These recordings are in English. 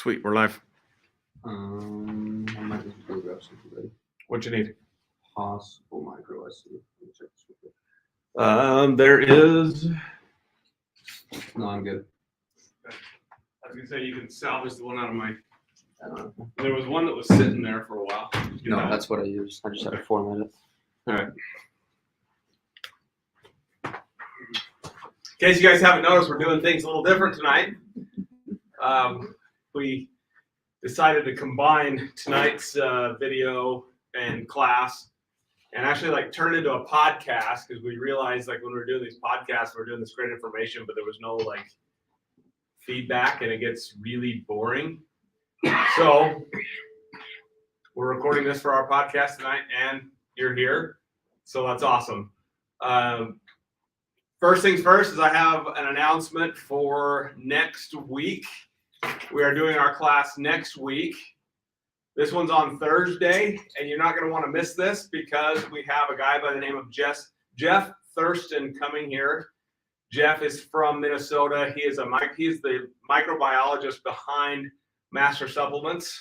Sweet, we're live. I might just go grab something ready. What you need? Possible micro SD. There is. No, I'm good. I was gonna say you can salvage the one out of my. I don't know. There was one that was sitting there for a while. No, that's what I used. I just had to format it. All right. In case you guys haven't noticed, we're doing things a little different tonight. We decided to combine tonight's video and class and actually turn it into a podcast, because we realized when we were doing these podcasts, we were doing this great information, but there was no feedback and it gets really boring. So we're recording this for our podcast tonight and you're here. So that's awesome. First things first is I have an announcement for next week. We are doing our class next week. This one's on Thursday, and you're not going to want to miss this because we have a guy by the name of Jeff Thurston coming here. Jeff is from Minnesota. He's the microbiologist behind Master Supplements.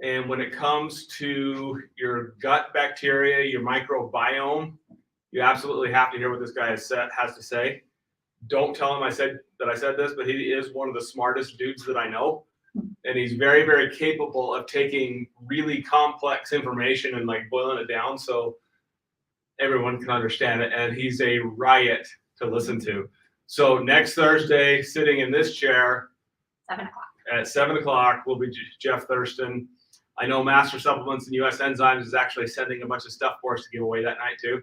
And when it comes to your gut bacteria, your microbiome, you absolutely have to hear what this guy has to say. Don't tell him I said this, but he is one of the smartest dudes that I know. And he's very, very capable of taking really complex information and boiling it down so everyone can understand it. And he's a riot to listen to. So next Thursday, sitting in this chair 7 o'clock. At 7 o'clock will be Jeff Thurston. I know Master Supplements and US Enzymes is actually sending a bunch of stuff for us to give away that night too,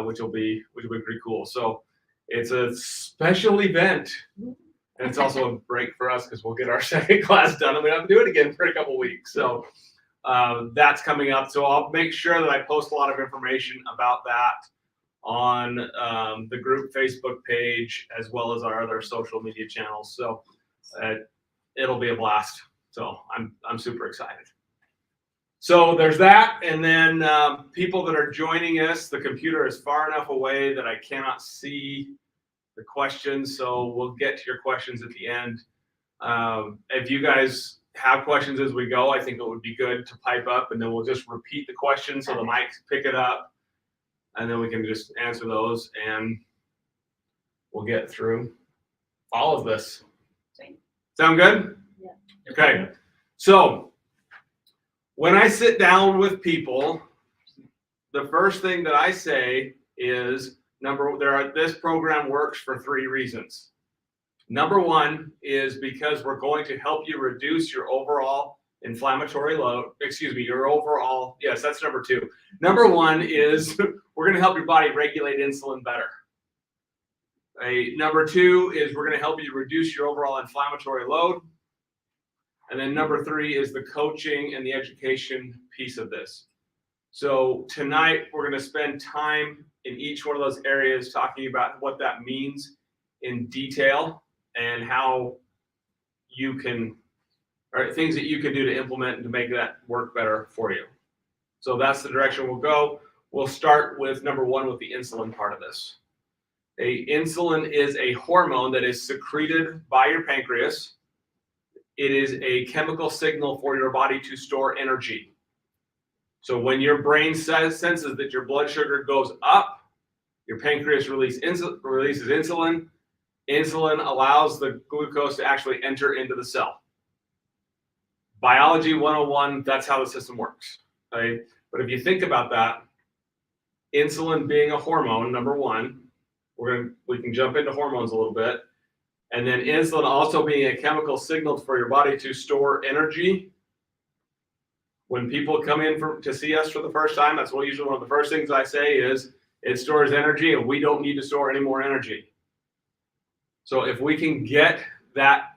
which will be pretty cool. So it's a special event, and it's also a break for us because we'll get our second class done and we don't have to do it again for a couple weeks. So that's coming up. So I'll make sure that I post a lot of information about that on the group Facebook page as well as our other social media channels. So it'll be a blast. So I'm super excited. So there's that, and then people that are joining us, the computer is far enough away that I cannot see the questions, so we'll get to your questions at the end. If you guys have questions as we go, I think it would be good to pipe up, and then we'll just repeat the questions so the mics pick it up, and then we can just answer those, and we'll get through all of this. Sound good? Yeah. Okay, so when I sit down with people, the first thing that I say is, this program works for 3 reasons. Number 1 is because we're going to help you reduce your overall inflammatory load. Yes, that's number 2. Number 1 is we're going to help your body regulate insulin better. Number 2 is we're going to help you reduce your overall inflammatory load. And then number 3 is the coaching and the education piece of this. So tonight we're going to spend time in each one of those areas talking about what that means in detail and how you can, or things that you can do to implement to make that work better for you. So that's the direction we'll go. We'll start with number 1 with the insulin part of this. Insulin is a hormone that is secreted by your pancreas. It is a chemical signal for your body to store energy. So when your brain senses that your blood sugar goes up, your pancreas releases insulin. Insulin allows the glucose to actually enter into the cell. Biology 101, that's how the system works. Right? But if you think about that, insulin being a hormone, number 1, we can jump into hormones a little bit. And then insulin also being a chemical signal for your body to store energy. When people come in to see us for the first time, that's usually one of the first things I say is it stores energy and we don't need to store any more energy. So if we can get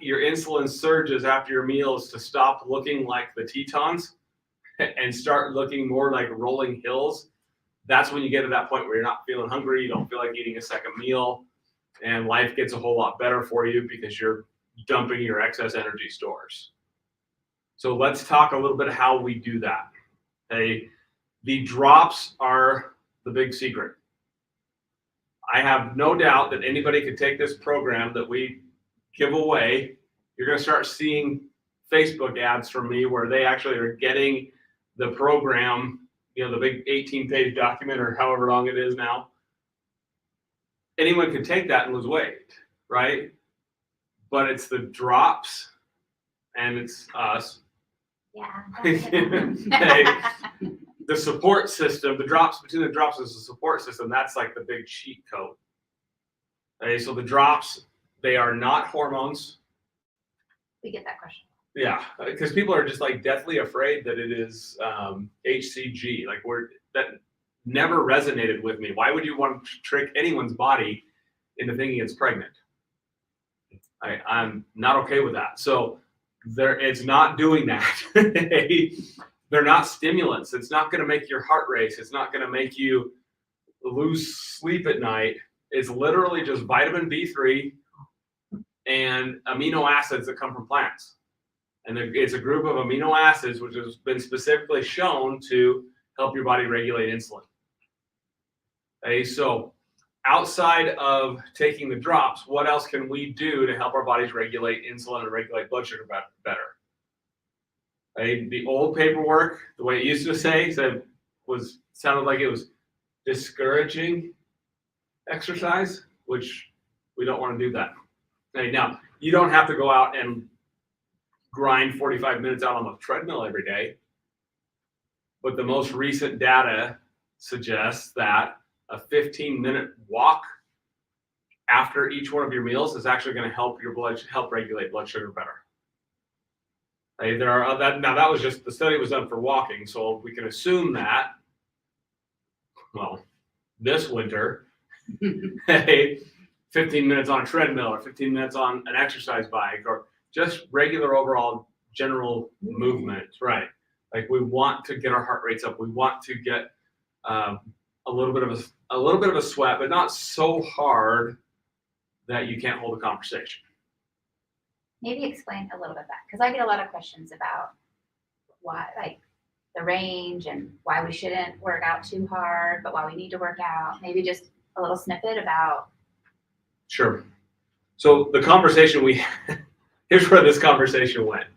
your insulin surges after your meals to stop looking like the Tetons and start looking more like rolling hills, that's when you get to that point where you're not feeling hungry, you don't feel like eating a second meal, and life gets a whole lot better for you because you're dumping your excess energy stores. So let's talk a little bit how we do that. The drops are the big secret. I have no doubt that anybody could take this program that we give away. You're going to start seeing Facebook ads from me where they actually are getting the program, the big 18-page document or however long it is now. Anyone can take that and lose weight, right? But it's the drops and it's us. Yeah. Hey, the support system, the drops, between the drops is the support system. That's like the big cheat code. Okay, so the drops, they are not hormones. We get that question. Yeah, because people are just like deathly afraid that it is HCG. Like that never resonated with me. Why would you want to trick anyone's body into thinking it's pregnant? I'm not okay with that. So it's not doing that. They're not stimulants. It's not going to make your heart race. It's not going to make you lose sleep at night. It's literally just vitamin B3 and amino acids that come from plants. And it's a group of amino acids which has been specifically shown to help your body regulate insulin. Okay, so outside of taking the drops, what else can we do to help our bodies regulate insulin and regulate blood sugar better? Okay, the old paperwork, the way it used to say, sounded like it was discouraging exercise, which we don't want to do that. Okay, now, you don't have to go out and grind 45 minutes out on the treadmill every day, but the most recent data suggests that a 15-minute walk after each one of your meals is actually going to help regulate blood sugar better. Okay, that was just the study was done for walking, so we can assume that. Well, this winter, hey, 15 minutes on a treadmill or 15 minutes on an exercise bike or just regular overall general movement, right? Like we want to get our heart rates up. We want to get a little bit of a sweat, but not so hard that you can't hold a conversation. Maybe explain a little bit that, because I get a lot of questions about why, like the range and why we shouldn't work out too hard, but why we need to work out. Maybe just a little snippet about. Sure. So the conversation here's where this conversation went.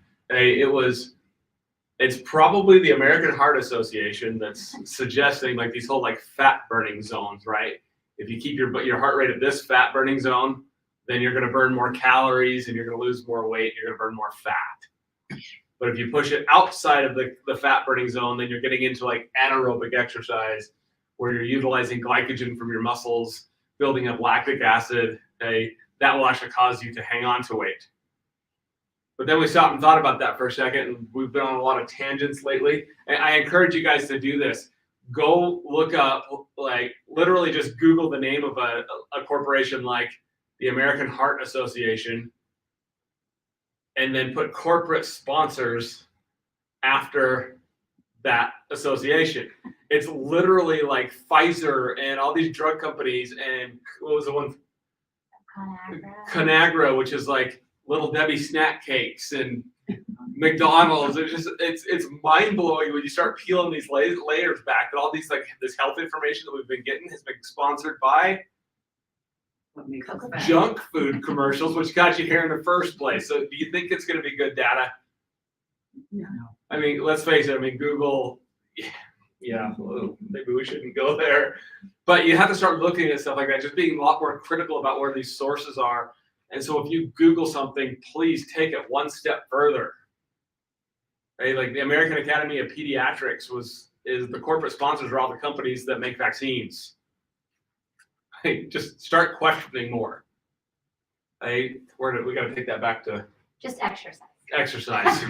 It's probably the American Heart Association that's suggesting like these whole like fat burning zones, right? If you keep your heart rate at this fat burning zone, then you're going to burn more calories and you're going to lose more weight. You're going to burn more fat. But if you push it outside of the fat burning zone, then you're getting into like anaerobic exercise where you're utilizing glycogen from your muscles, building up lactic acid. That will actually cause you to hang on to weight. But then we stopped and thought about that for a second, and we've been on a lot of tangents lately. And I encourage you guys to do this. Go look up, like literally just Google the name of a corporation like the American Heart Association, and then put corporate sponsors after that association. It's literally like Pfizer and all these drug companies, and what was the one? Conagra, which is like Little Debbie snack cakes and McDonald's. It's mind blowing when you start peeling these layers back. That all these like this health information that we've been getting has been sponsored by junk food commercials, which got you here in the first place. So do you think it's going to be good data? No. I mean, let's face it. I mean, Google. Yeah, well, maybe we shouldn't go there. But you have to start looking at stuff like that, just being a lot more critical about where these sources are. And so if you Google something, please take it one step further. Right? Like the American Academy of Pediatrics is the corporate sponsors are all the companies that make vaccines. Right? Just start questioning more. We got to take that back to just exercise. Exercise.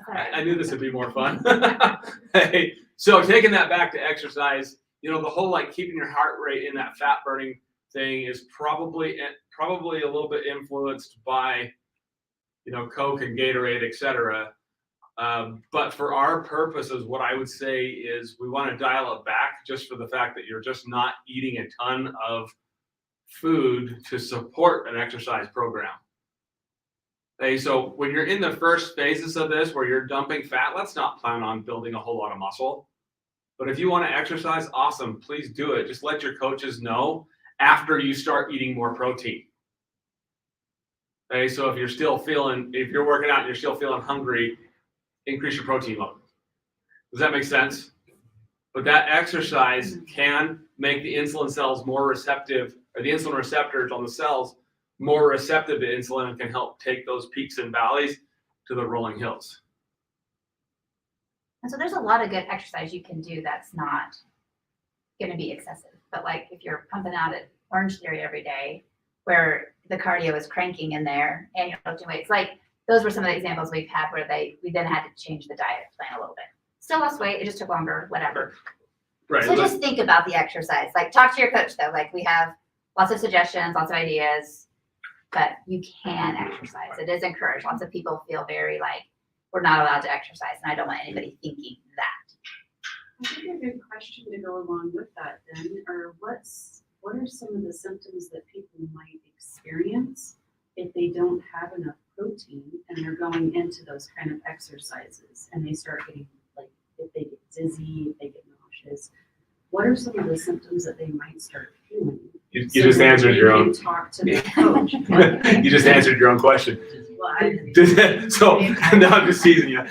I knew this would be more fun. So taking that back to exercise, the whole like keeping your heart rate in that fat burning thing is probably a little bit influenced by, Coke and Gatorade, etc. But for our purposes, what I would say is we want to dial it back just for the fact that you're just not eating a ton of food to support an exercise program. Okay, so when you're in the first phases of this, where you're dumping fat, let's not plan on building a whole lot of muscle. But if you want to exercise, awesome, please do it. Just let your coaches know after you start eating more protein. Okay, so if you're working out and you're still feeling hungry, increase your protein load. Does that make sense? But that exercise can make the insulin cells more receptive, or the insulin receptors on the cells more receptive to insulin, and can help take those peaks and valleys to the rolling hills. And so there's a lot of good exercise you can do that's not going to be excessive. But like if you're pumping out at Orange Theory every day, where the cardio is cranking in there and you're lifting weights, like those were some of the examples we've had where we then had to change the diet plan a little bit. Still lost weight, it just took longer, whatever. Right. So just think about the exercise. Like talk to your coach though. Like we have lots of suggestions, lots of ideas, but you can exercise. It is encouraged. Lots of people feel very like we're not allowed to exercise, and I don't want anybody thinking that. I think a good question to go along with that then are what are some of the symptoms that people might experience if they don't have enough protein and they're going into those kind of exercises and they start getting like if they get dizzy, if they get nauseous, what are some of the symptoms that they might start feeling? You just answered your own. Talk to the coach. You just answered your own question. Well, So no, I'm just teasing you.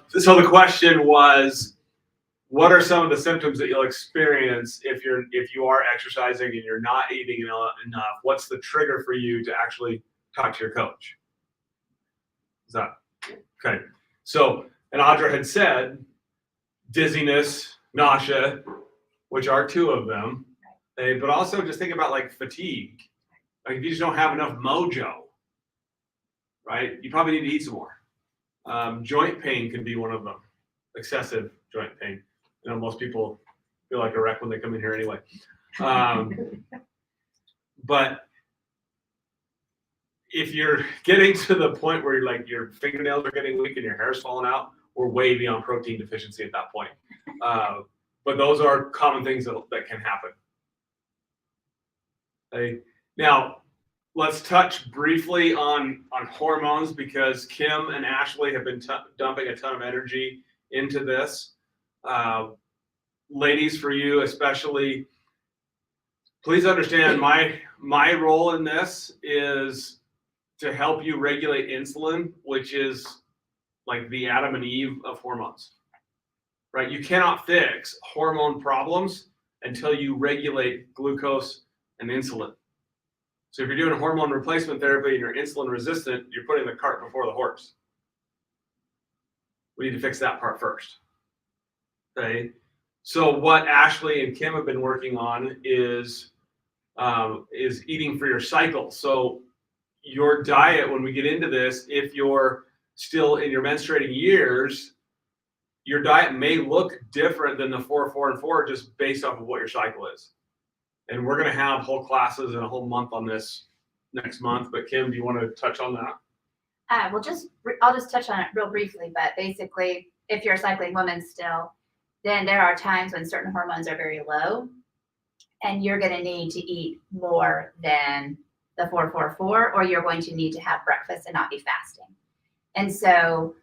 So the question was, what are some of the symptoms that you'll experience if you are exercising and you're not eating enough? What's the trigger for you to actually talk to your coach? Is that okay? So, and Audra had said dizziness, nausea, which are two of them, but also just think about like fatigue. Like if you just don't have enough mojo, right? You probably need to eat some more. Joint pain can be one of them. Excessive joint pain. You know, most people feel like a wreck when they come in here anyway. But if you're getting to the point where you're like your fingernails are getting weak and your hair's falling out, we're way beyond protein deficiency at that point. But those are common things that can happen. Okay. Now, let's touch briefly on hormones, because Kim and Ashley have been dumping a ton of energy into this. Ladies, for you especially, please understand my role in this is to help you regulate insulin, which is like the Adam and Eve of hormones, right? You cannot fix hormone problems until you regulate glucose and insulin. So if you're doing hormone replacement therapy and you're insulin resistant, you're putting the cart before the horse. We need to fix that part first. Okay. So what Ashley and Kim have been working on is eating for your cycle. So your diet, when we get into this, if you're still in your menstruating years, your diet may look different than the 4, 4, and 4 just based off of what your cycle is. And we're going to have whole classes and a whole month on this next month. But Kim, do you want to touch on that? I'll just touch on it real briefly. But basically, if you're a cycling woman still, then there are times when certain hormones are very low, and you're going to need to eat more than the 4, 4, 4, or you're going to need to have breakfast and not be fasting. And so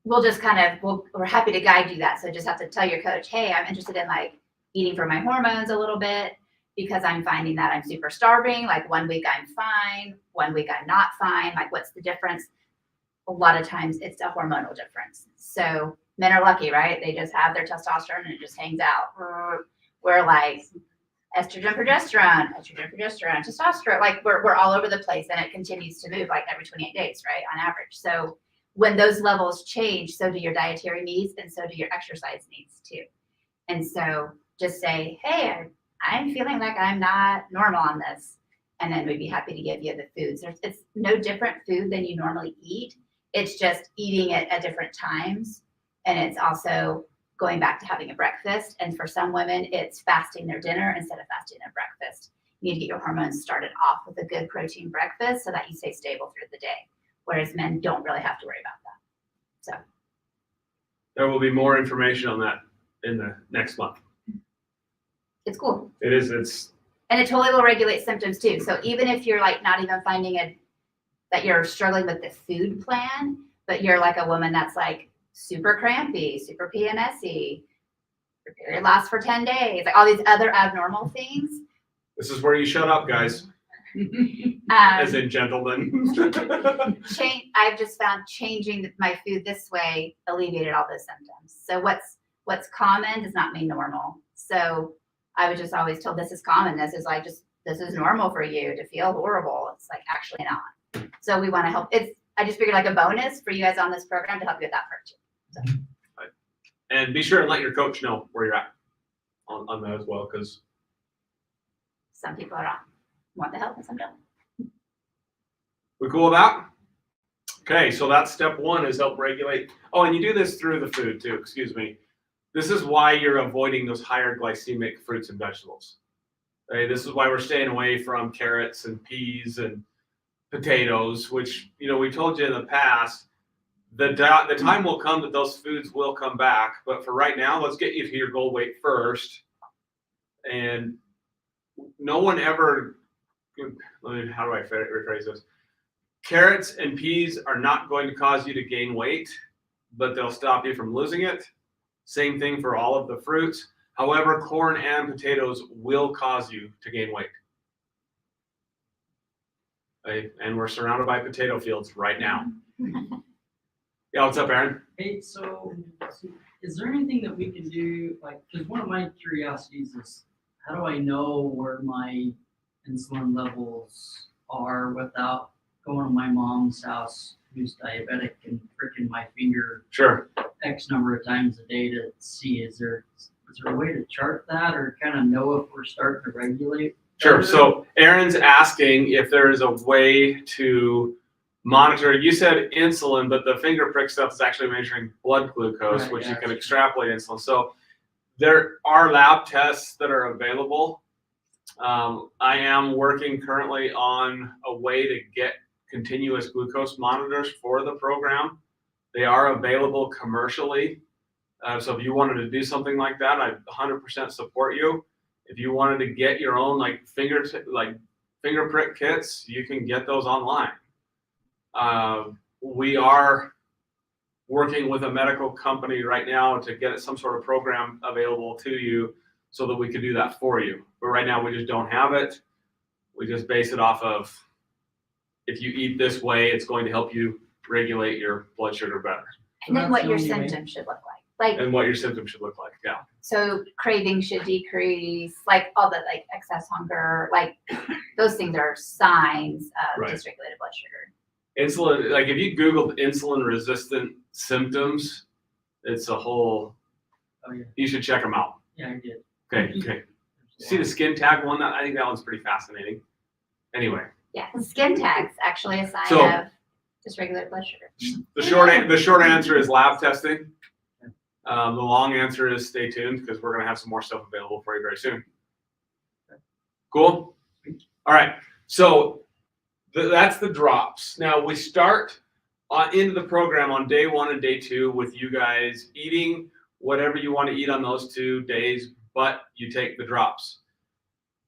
we'll just we're happy to guide you that. So just have to tell your coach, hey, I'm interested in like eating for my hormones a little bit, because I'm finding that I'm super starving. Like 1 week I'm fine, 1 week I'm not fine. Like what's the difference? A lot of times it's a hormonal difference. So men are lucky, right? They just have their testosterone and it just hangs out. We're like estrogen, progesterone, testosterone. Like we're all over the place, and it continues to move like every 28 days, right? On average. So when those levels change, so do your dietary needs, and so do your exercise needs too. And so just say, hey, I'm feeling like I'm not normal on this. And then we'd be happy to give you the foods. It's no different food than you normally eat. It's just eating it at different times. And it's also going back to having a breakfast. And for some women, it's fasting their dinner instead of fasting their breakfast. You need to get your hormones started off with a good protein breakfast so that you stay stable through the day. Whereas men don't really have to worry about that. So there will be more information on that in the next month. It's cool. It is. And it totally will regulate symptoms too. So even if you're like not even finding that you're struggling with the food plan, but you're like a woman that's like super crampy, super PMSy, your period lasts for 10 days, like all these other abnormal things. This is where you shut up, guys. As in gentlemen. I've just found changing my food this way alleviated all those symptoms. So what's common does not mean normal. So I was just always told this is common. This is normal for you to feel horrible. It's like actually not. So we want to help. I just figured like a bonus for you guys on this program to help you with that part too. So. And be sure and let your coach know where you're at on that as well, because Some people want the help and some don't. we cool with that? Okay, so that's step one, is help regulate. Oh, and you do this through the food too, excuse me. This is why you're avoiding those higher glycemic fruits and vegetables. Okay, this is why we're staying away from carrots and peas and potatoes, which, we told you in the past, the time will come that those foods will come back. But for right now, let's get you to your goal weight first. And no one ever, how do I rephrase this? Carrots and peas are not going to cause you to gain weight, but they'll stop you from losing it. Same thing for all of the fruits. However, corn and potatoes will cause you to gain weight. Okay? And we're surrounded by potato fields right now. Yeah, what's up, Aaron? Hey, so is there anything that we can do, because one of my curiosities is, how do I know where my insulin levels are without going to my mom's house, who's diabetic, and pricking my finger Sure. X number of times a day to see, is there a way to chart that or kind of know if we're starting to regulate? Sure. better? So Aaron's asking if there is a way to monitor. You said insulin, but the finger prick stuff is actually measuring blood glucose, Right, which you can yeah. extrapolate insulin. So there are lab tests that are available. I am working currently on a way to get continuous glucose monitors for the program. They are available commercially. So if you wanted to do something like that, I 100% support you. If you wanted to get your own finger prick kits, you can get those online. We are working with a medical company right now to get some sort of program available to you so that we can do that for you. But right now we just don't have it. We just base it off of, if you eat this way, it's going to help you regulate your blood sugar better. And then what your That's the only way. symptoms should look like. And what your symptoms should look like. Yeah. So cravings should decrease, all the excess hunger, those things are signs of Right. dysregulated blood sugar. Insulin, if you Googled insulin resistant symptoms, it's a whole, Oh, yeah. you should check them out. Yeah, I did. Okay. There's a See the lot. skin tag one? I think that one's pretty fascinating. Anyway, Yeah, skin tags actually a sign So- of dysregulated blood sugar. the short answer is lab testing. The long answer is stay tuned, because we're going to have some more stuff available for you very soon. Cool? All right. So that's the drops. Now we start into the program on day 1 and day 2 with you guys eating whatever you want to eat on those 2 days, but you take the drops.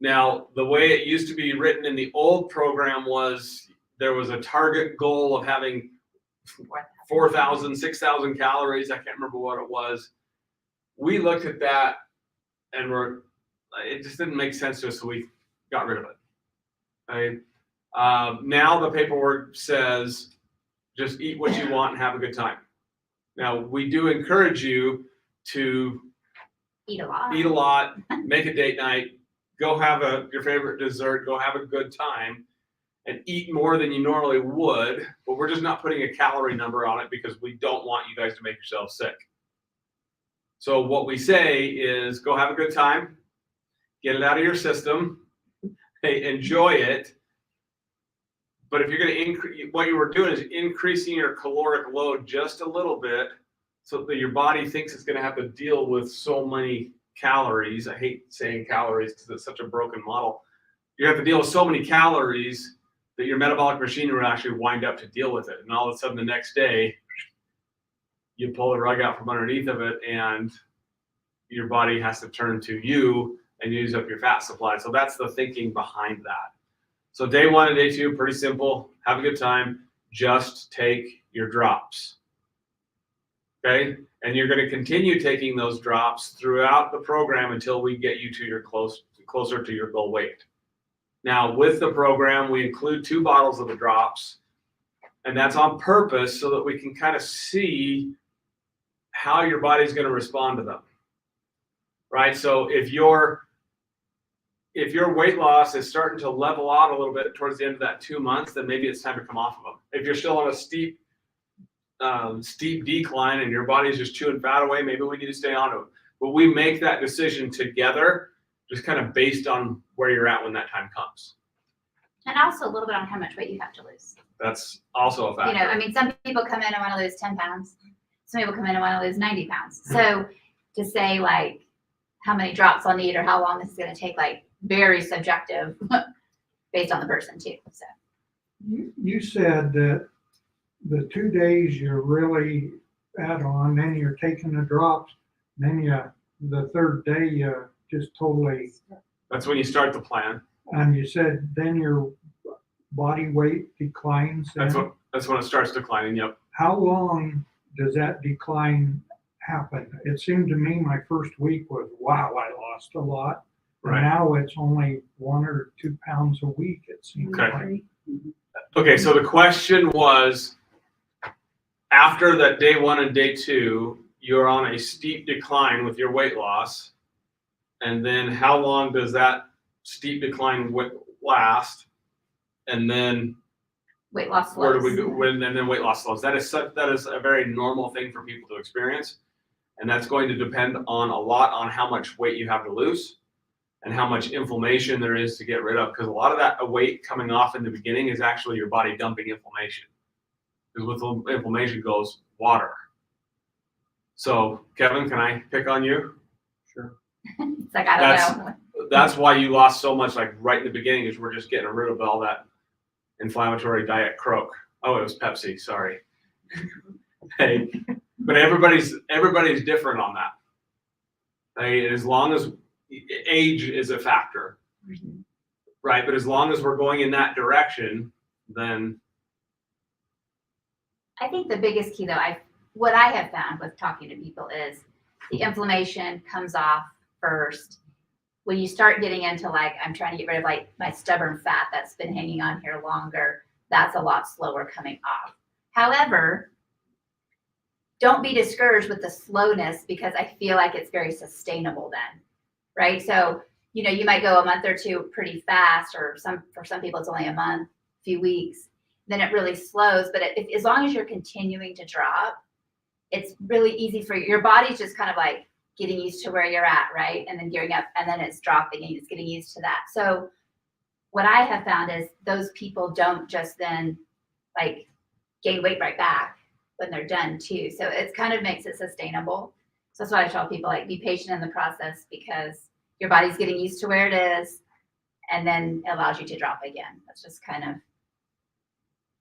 Now, the way it used to be written in the old program was there was a target goal of having 4,000, 6,000 calories. I can't remember what it was. We looked at that and it just didn't make sense to us, so we got rid of it. Okay? Now the paperwork says just eat what you want and have a good time. Now, we do encourage you to Eat a lot. eat a lot, make a date night, go have your favorite dessert, go have a good time, and eat more than you normally would, but we're just not putting a calorie number on it because we don't want you guys to make yourselves sick. So what we say is go have a good time, get it out of your system, enjoy it. But if you're going to increase, what you were doing is increasing your caloric load just a little bit so that your body thinks it's going to have to deal with so many calories. I hate saying calories because it's such a broken model. You have to deal with so many calories that your metabolic machinery will actually wind up to deal with it. And all of a sudden the next day, you pull the rug out from underneath of it and your body has to turn to you and use up your fat supply. So that's the thinking behind that. So day 1 and day 2, pretty simple. Have a good time. Just take your drops. Okay? And you're going to continue taking those drops throughout the program until we get you to your closer to your goal weight. Now, with the program, we include 2 bottles of the drops, and that's on purpose so that we can kind of see how your body's going to respond to them, right? So if your weight loss is starting to level out a little bit towards the end of that 2 months, then maybe it's time to come off of them. If you're still on a steep decline and your body's just chewing fat away, maybe we need to stay on them. But we make that decision together, just kind of based on where you're at when that time comes. And also a little bit on how much weight you have to lose. That's also a factor. You know, I mean, some people come in and want to lose 10 pounds. Some people come in and want to lose 90 pounds. So to say like how many drops I'll need or how long this is going to take, like very subjective based on the person too. So You said that the 2 days you're really on, then you're taking the drops, then the third day you just totally, That's when you start the plan. and you said then your body weight declines. That's then. when it starts declining. Yep. How long does that decline happen? It seemed to me my first week was, wow, I lost a lot. And Right. now it's only 1 or 2 pounds a week, it seems Okay. like. Okay. So the question was, after that day 1 and day 2, you're on a steep decline with your weight loss. And then how long does that steep decline last? And then weight loss where do slows. we go? And then weight loss slows. That is a very normal thing for people to experience. And that's going to depend on a lot on how much weight you have to lose and how much inflammation there is to get rid of. Because a lot of that weight coming off in the beginning is actually your body dumping inflammation. Because with inflammation goes water. So, Kevin, can I pick on you? Sure. It's like, I don't know. That's why you lost so much, like right in the beginning, is we're just getting rid of all that inflammatory Diet Coke. Oh, it was Pepsi. Sorry. Hey, but everybody's different on that. Hey, as long as age is a factor, right? But as long as we're going in that direction, then I think the biggest key though, what I have found with talking to people is the inflammation comes off first. When you start getting into like, I'm trying to get rid of like my stubborn fat that's been hanging on here longer, that's a lot slower coming off. However, don't be discouraged with the slowness because I feel like it's very sustainable then, right? So, you know, you might go a month or two pretty fast, or for some people it's only a month, few weeks, then it really slows. But as long as you're continuing to drop, it's really easy for your body's just kind of like getting used to where you're at, right? And then gearing up, and then it's dropping and it's getting used to that. So what I have found is those people don't just then like gain weight right back when they're done too. So it kind of makes it sustainable. So that's why I tell people, like, be patient in the process because your body's getting used to where it is, and then it allows you to drop again. That's just kind of.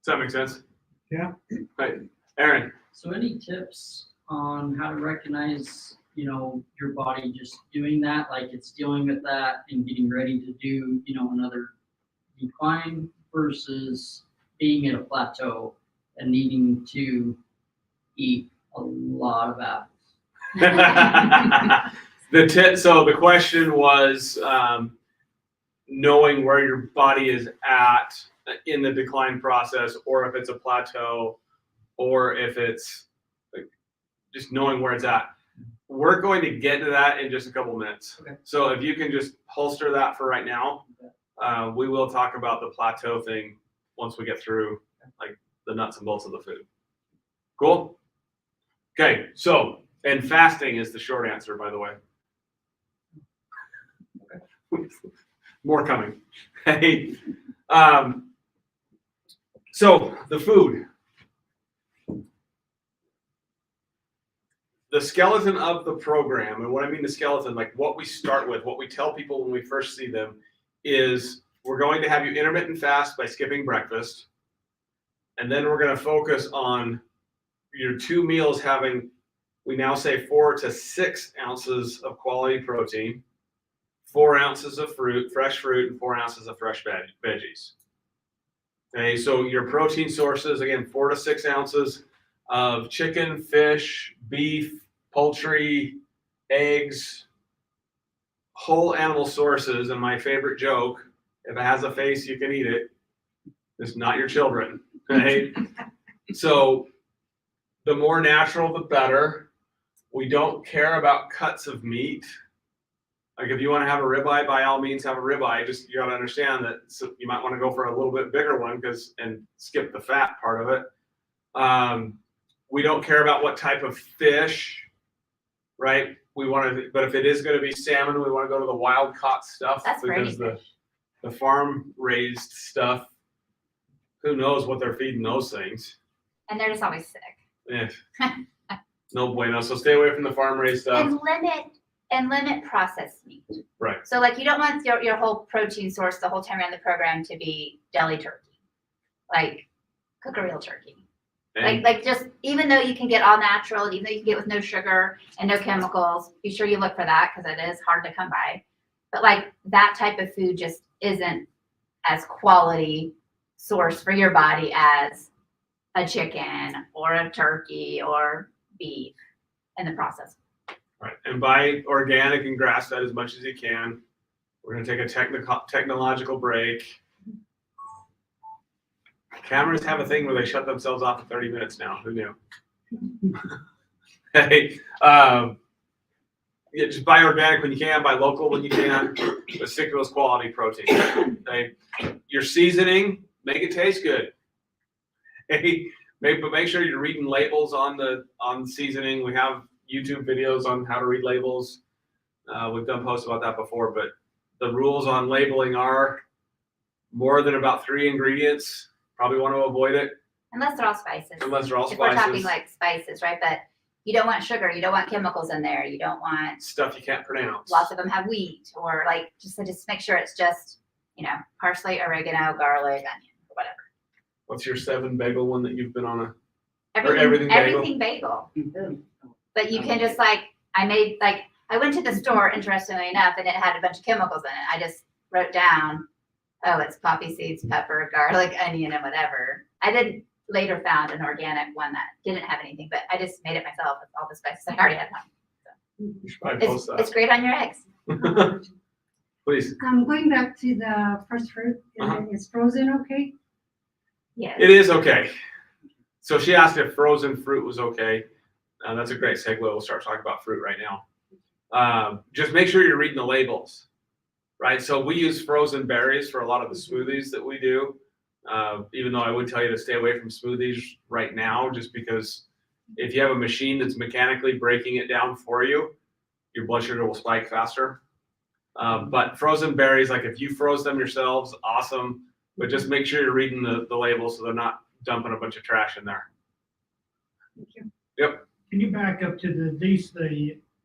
does that make sense? Yeah. Right. Aaron. So any tips on how to recognize, you know, your body just doing that, like it's dealing with that and getting ready to do, you know, another decline versus being at a plateau and needing to eat a lot of apples? So the question was knowing where your body is at in the decline process, or if it's a plateau, or if it's like just knowing where it's at. We're going to get to that in just a couple minutes. Okay. So if you can just holster that for right now, we will talk about the plateau thing once we get through like the nuts and bolts of the food. Cool? Okay, so, and fasting is the short answer, by the way. Okay. More coming. Hey, so the food. The skeleton of the program, and what I mean the skeleton, like what we start with, what we tell people when we first see them, is we're going to have you intermittent fast by skipping breakfast. And then we're going to focus on your 2 meals having, we now say 4 to 6 ounces of quality protein, 4 ounces of fruit, fresh fruit, and 4 ounces of fresh veggies. Okay, so your protein sources, again, 4 to 6 ounces of chicken, fish, beef, poultry, eggs, whole animal sources. And my favorite joke If it has a face, you can eat it. It's not your children, right? So the more natural, the better. We don't care about cuts of meat. Like if you want to have a ribeye, by all means have a ribeye. Just you got to understand that you might want to go for a little bit bigger one and skip the fat part of it. We don't care about what type of fish, right? We want to, but if it is going to be salmon, we want to go to the wild caught stuff That's because brainy fish. the farm raised stuff, who knows what they're feeding those things. And they're just always sick. Yeah. No bueno. So stay away from the farm raised stuff. And limit processed meat. Right. So like you don't want your whole protein source the whole time around the program to be deli turkey. Like cook a real turkey. And Like just even though you can get all natural, even though you can get with no sugar and no chemicals, be sure you look for that because it is hard to come by. But like that type of food just isn't as quality source for your body as a chicken or a turkey or beef in the process. right. And buy organic and grass fed as much as you can. We're gonna take a technological break. Cameras have a thing where they shut themselves off for 30 minutes now. Who knew? Hey, yeah, just buy organic when you can, buy local when you can, but stick to those quality proteins. Okay? Your seasoning, make it taste good. Hey, but make sure you're reading labels on the seasoning. We have YouTube videos on how to read labels. We've done posts about that before, but the rules on labeling are more than about 3 ingredients. Probably want to avoid it. Unless they're all spices. Unless they're all If we're talking spices. like spices, right? But you don't want sugar, you don't want chemicals in there, you don't want Stuff you can't pronounce. lots of them have wheat or like just make sure it's just, parsley, oregano, garlic, onion, or whatever. What's your 7 bagel one that you've been on a? Everything everything bagel. But you can just I went to the store, interestingly enough, and it had a bunch of chemicals in it. I just wrote down, oh, it's poppy seeds, pepper, garlic, onion, and whatever. I did later found an organic one that didn't have anything, but I just made it myself with all the spices I already had home. You should probably post It's great on your eggs. that. Please. Going back to the first fruit, is frozen okay? Yes. It is okay. So she asked if frozen fruit was okay. That's a great segue. We'll start talking about fruit right now. Just make sure you're reading the labels, right? So we use frozen berries for a lot of the smoothies that we do. Even though I would tell you to stay away from smoothies right now, just because if you have a machine that's mechanically breaking it down for you, your blood sugar will spike faster. But frozen berries, like if you froze them yourselves, awesome. But just make sure you're reading the labels so they're not dumping a bunch of trash in there. Thank you. Yep. Can you back up to the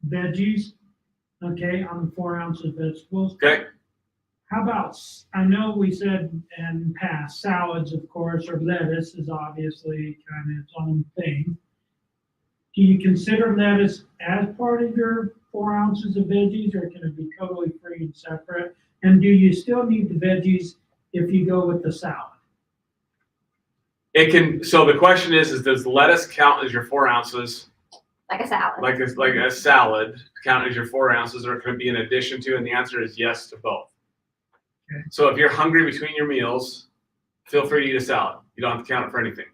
veggies, okay, on the 4 ounces of vegetables? Okay. How about, I know we said in past, salads, of course, or lettuce is obviously kind of its own thing. Do you consider lettuce as part of your 4 ounces of veggies, or can it be totally free and separate? And do you still need the veggies if you go with the salad? It can. So the question is does lettuce count as your 4 ounces? Like a salad. Like a salad count as your 4 ounces, or it could be in addition to? And the answer is yes to both. Okay. So if you're hungry between your meals, feel free to eat a salad. You don't have to count it for anything.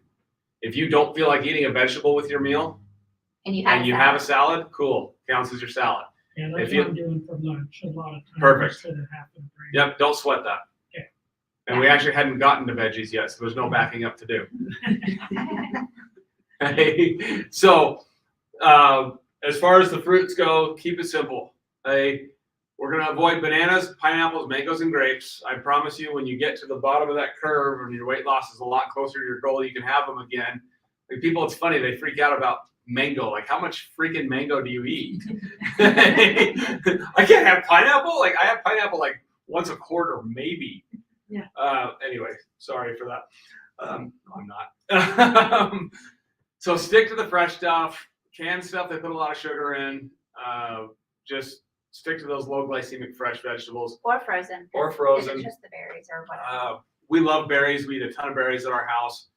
If you don't feel like eating a vegetable with your meal and you have a salad, cool, counts as your salad. Yeah, that's If what I'm doing for lunch a lot of times. Perfect. Instead of having to bring. Yep, don't sweat that. Okay. And we actually hadn't gotten to veggies yet, so there's no backing up to do. So as far as the fruits go, keep it simple. We're going to avoid bananas, pineapples, mangoes, and grapes. I promise you, when you get to the bottom of that curve and your weight loss is a lot closer to your goal, you can have them again. Like people, it's funny, they freak out about mango. Like, how much freaking mango do you eat? I can't have pineapple. Like, I have pineapple like once a quarter, maybe. Yeah. Anyway, sorry for that. No, I'm not. So stick to the fresh stuff. Canned stuff, they put a lot of sugar in. Just stick to those low glycemic fresh vegetables. Or frozen. Or If frozen. it's just the berries or whatever. We love berries. We eat a ton of berries at our house.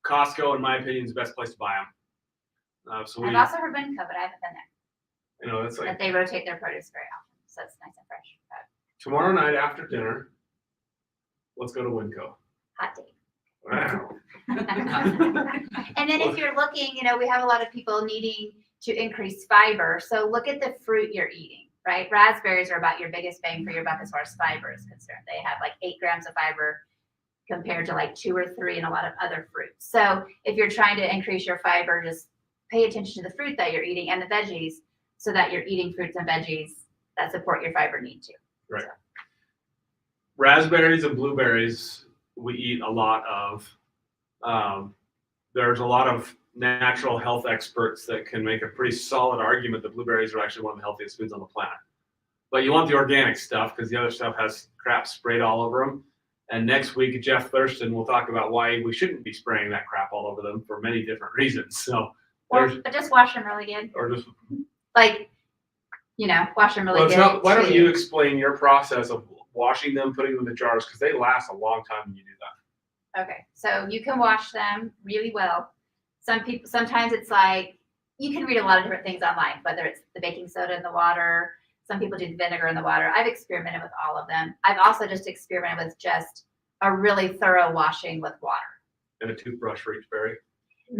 Costco, in my opinion, is the best place to buy them. So I've also heard Winco, but I haven't been there. you know, it's like But they rotate their produce very often, so it's nice and fresh. But tomorrow night after dinner, let's go to Winco. Hot take. Wow. And then if you're looking, we have a lot of people needing to increase fiber. So look at the fruit you're eating, right? Raspberries are about your biggest bang for your buck as far as fiber is concerned. They have like 8 grams of fiber compared to like 2 or 3 in a lot of other fruits. So if you're trying to increase your fiber, just pay attention to the fruit that you're eating and the veggies so that you're eating fruits and veggies that support your fiber need too. Right. Raspberries and blueberries, we eat a lot of. There's a lot of natural health experts that can make a pretty solid argument that blueberries are actually one of the healthiest foods on the planet. But you want the organic stuff because the other stuff has crap sprayed all over them. And next week, Jeff Thurston will talk about why we shouldn't be spraying that crap all over them for many different reasons. So, Or just wash them really good. or just Like, wash them really well, good. why don't you explain your process of washing them, putting them in the jars because they last a long time when you do that. Okay, so you can wash them really well. Sometimes it's like, you can read a lot of different things online, whether it's the baking soda in the water. Some people do the vinegar in the water. I've experimented with all of them. I've also just experimented with just a really thorough washing with water. And a toothbrush for each berry.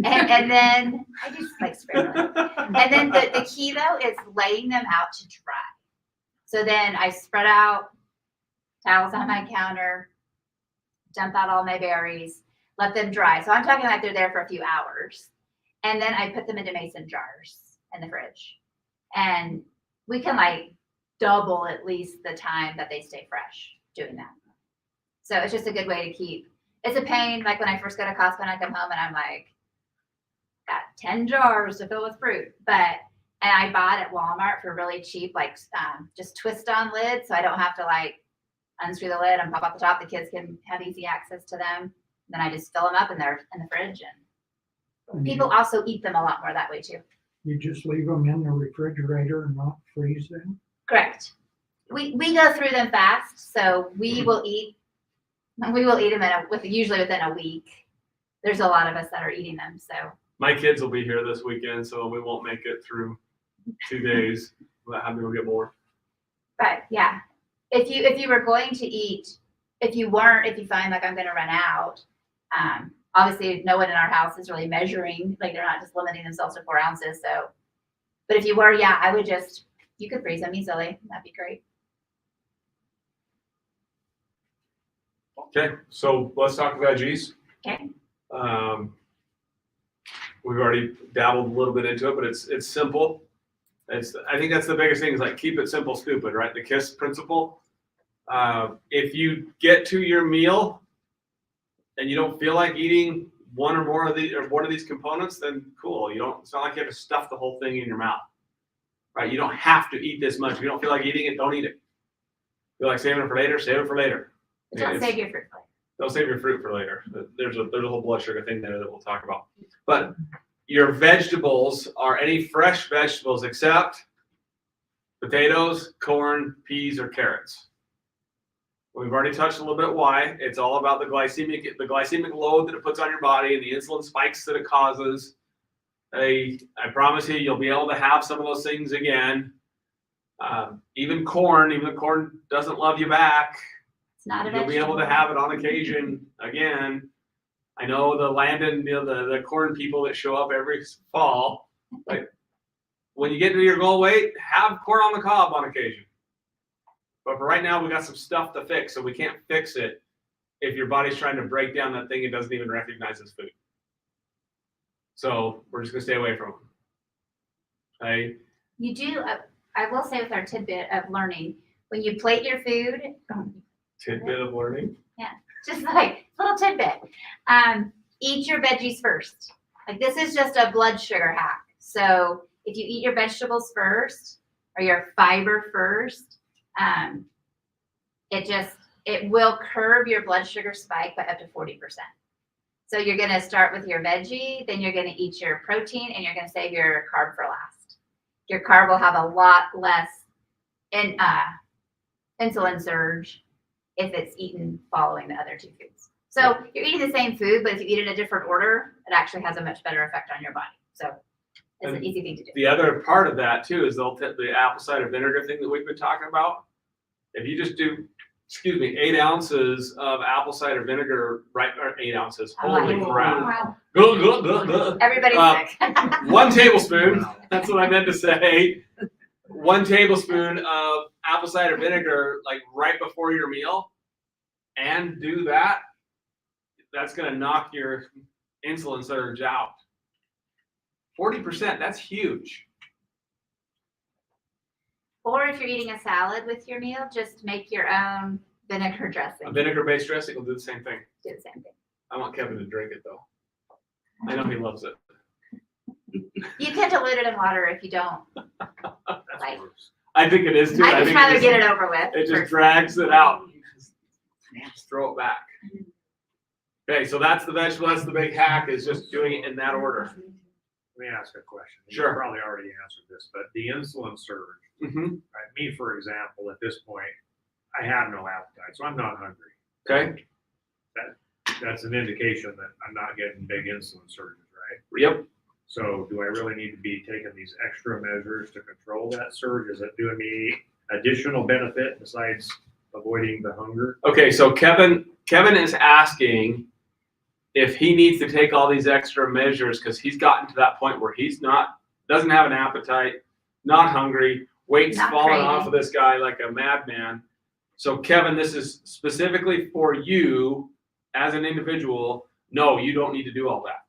And then I just like sprinkling. And then the key though is laying them out to dry. So then I spread out towels on my counter, dump out all my berries, let them dry. So I'm talking like they're there for a few hours. And then I put them into mason jars in the fridge. And we can like double at least the time that they stay fresh doing that. So it's just a good way to keep. It's a pain, like when I first go to Costco and I come home and I'm like, got 10 jars to fill with fruit. And I bought at Walmart for really cheap, like just twist on lids. So I don't have to like unscrew the lid and pop out the top. The kids can have easy access to them. Then I just fill them up and they're in the fridge. And people also eat them a lot more that way too. You just leave them in the refrigerator and not freeze them? Correct. We go through them fast. So we will eat them usually within a week. There's a lot of us that are eating them. So My kids will be here this weekend, so we won't make it through 2 days. But how many will get more? But yeah, if you were going to eat, if you find like I'm going to run out, obviously no one in our house is really measuring, like they're not just limiting themselves to 4 ounces. So, but if you were, yeah, I would you could freeze them easily. That'd be great. Okay, so let's talk veggies. Okay. We've already dabbled a little bit into it, but it's simple. I think that's the biggest thing is like keep it simple, stupid, right? The KISS principle. If you get to your meal and you don't feel like eating one of these components, then cool. It's not like you have to stuff the whole thing in your mouth, right? You don't have to eat this much. If you don't feel like eating it, don't eat it. Feel like saving it for later, save it for later. Don't save your fruit for later. Don't save your fruit for later. There's a whole blood sugar thing there that we'll talk about. But your vegetables are any fresh vegetables except potatoes, corn, peas, or carrots. We've already touched a little bit why. It's all about the glycemic load that it puts on your body and the insulin spikes that it causes. I promise you'll be able to have some of those things again. Even corn doesn't love you back. It's not a You'll vegetable. be able to have it on occasion again. I know the Landon, the corn people that show up every fall. Like when you get to your goal weight, have corn on the cob on occasion. But for right now, we got some stuff to fix, so we can't fix it if your body's trying to break down that thing it doesn't even recognize as food. So we're just gonna stay away from them. Okay. You do. I will say with our tidbit of learning, when you plate your food, Tidbit of learning. just like little tidbit, eat your veggies first. Like this is just a blood sugar hack. So if you eat your vegetables first or your fiber first, it will curb your blood sugar spike by up to 40%. So you're going to start with your veggie, then you're going to eat your protein, and you're going to save your carb for last. Your carb will have a lot less insulin surge if it's eaten following the other 2 foods. So you're eating the same food, but if you eat it in a different order, it actually has a much better effect on your body. So it's an easy thing to do. The other part of that too is the apple cider vinegar thing that we've been talking about. If you just do 8 ounces of apple cider vinegar, right, or 8 ounces, holy Like, crap. wow, Gluh, gluh, gluh, gluh. everybody's sick. 1 tablespoon, that's what I meant to say. 1 tablespoon of apple cider vinegar, like right before your meal, and do that. That's gonna knock your insulin surge out. 40%, that's huge. Or if you're eating a salad with your meal, just make your own vinegar dressing. A vinegar-based dressing will do the same thing. Do the same thing. I want Kevin to drink it though. I know he loves it. You can dilute it in water if you don't. Like, I think it is too. I think just rather it get it over with. It just personally. drags it out. Just throw it back. Okay, so that's the vegetable. That's the big hack, is just doing it in that order. Let me ask a question. Sure. You probably already answered this, but the insulin surge, Mm-hmm. right? Me, for example, at this point, I have no appetite, so I'm not hungry. Okay. That's an indication that I'm not getting big insulin surges, right? Yep. So do I really need to be taking these extra measures to control that surge? Is it doing me additional benefit besides avoiding the hunger? Okay, so Kevin is asking if he needs to take all these extra measures because he's gotten to that point where doesn't have an appetite, not hungry, weight's Not falling craving. off of this guy like a madman. So Kevin, this is specifically for you as an individual. No, you don't need to do all that.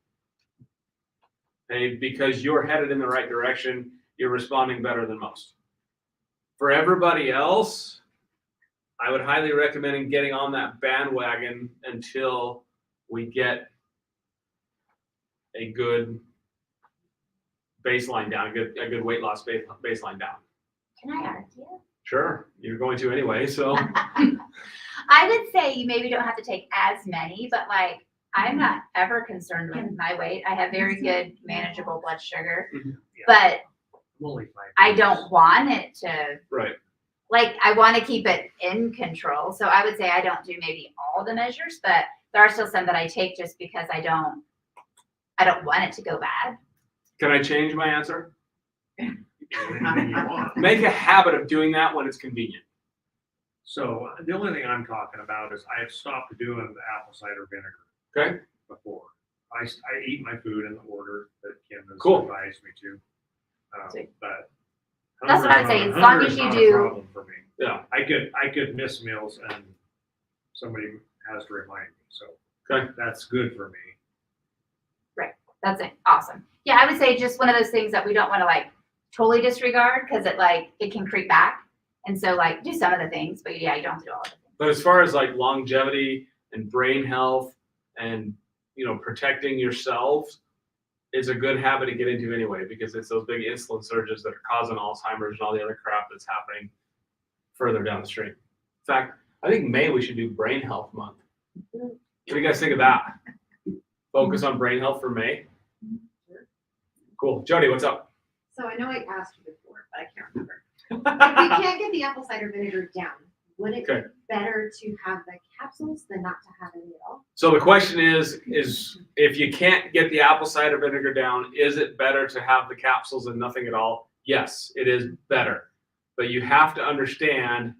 Okay, because you're headed in the right direction. You're responding better than most. For everybody else, I would highly recommend getting on that bandwagon until we get a good baseline down, a good weight loss baseline down. Can I argue? Sure, you're going to anyway, so. I would say you maybe don't have to take as many, but like, I'm not ever concerned with my weight. I have very good manageable blood sugar, Mhm. but I'm only 5 I don't want it to, Right. like, I want to keep it in control. So I would say I don't do maybe all the measures, but there are still some that I take just because I don't want it to go bad. Can I change my answer? Anything you want. Make a habit of doing that when it's convenient. So the only thing I'm talking about is I've stopped doing the apple cider vinegar. Okay. Before. I eat my food in the order that Kim has Cool. advised me to. Sweet. But That's what I would say, hunger's as not- long as hunger's you not a do- problem for me. Yeah. I could miss meals and somebody has to remind me, so. Okay. That's good for me. That's it. Awesome. Yeah, I would say just one of those things that we don't want to like totally disregard because it can creep back. And so like do some of the things, but yeah, you don't have to do all of it. But as far as like longevity and brain health and, protecting yourself is a good habit to get into anyway, because it's those big insulin surges that are causing Alzheimer's and all the other crap that's happening further down the stream. In fact, I think May we should do Brain Health Month. What do you guys think of that? Focus on brain health for May. Cool. Jody, what's up? So I know I asked you before, but I can't remember. If you can't get the apple cider vinegar down, would it be Okay. better to have the capsules than not to have any at all? So the question is if you can't get the apple cider vinegar down, is it better to have the capsules and nothing at all? Yes, it is better. But you have to understand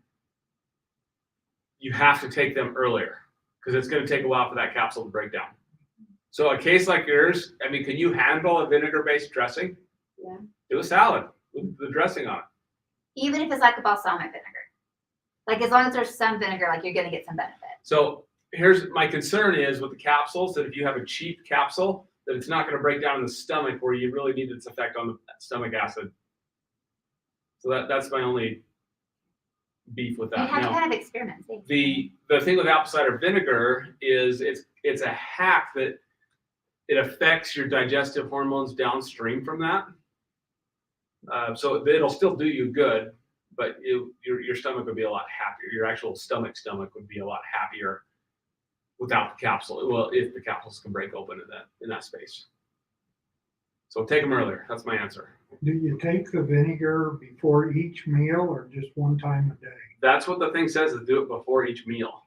you have to take them earlier because it's going to take a while for that capsule to break down. So a case like yours, can you handle a vinegar-based dressing? Yeah. Do a salad with the dressing on it. Even if it's like a balsamic vinegar. Like as long as there's some vinegar, like you're gonna get some benefit. So here's my concern is with the capsules that if you have a cheap capsule, that it's not going to break down in the stomach where you really need its effect on the stomach acid. So that's my only beef with You that. have to Now, kind of experiment. See. the thing with apple cider vinegar is it's a hack that it affects your digestive hormones downstream from that. So it'll still do you good, but your stomach would be a lot happier. Your actual stomach would be a lot happier without the capsule. Well, if the capsules can break open in that space. So take them earlier. That's my answer. Do you take the vinegar before each meal or just one time a day? That's what the thing says, is do it before each meal.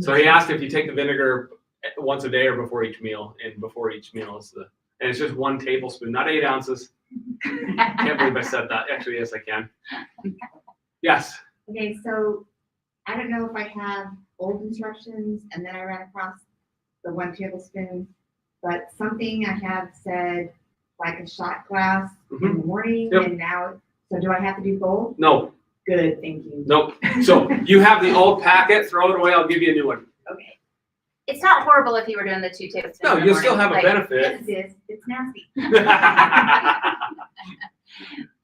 So he asked if you take the vinegar once a day or before each meal, and before each meal and it's just 1 tablespoon, not 8 ounces. Can't believe I said that. Actually, yes, I can. Yes. Okay, so I don't know if I have old instructions and then I ran across the 1 tablespoon, but something I have said like a shot glass in the morning Yep. and now, so do I have to do both? No, Good, thank you. nope. So you have the old packet, throw it away, I'll give you a new one. Okay. It's not horrible if you were doing the 2 tablespoons. No, in the you'll still have morning, a like- benefit. Yes, it is. It's nasty.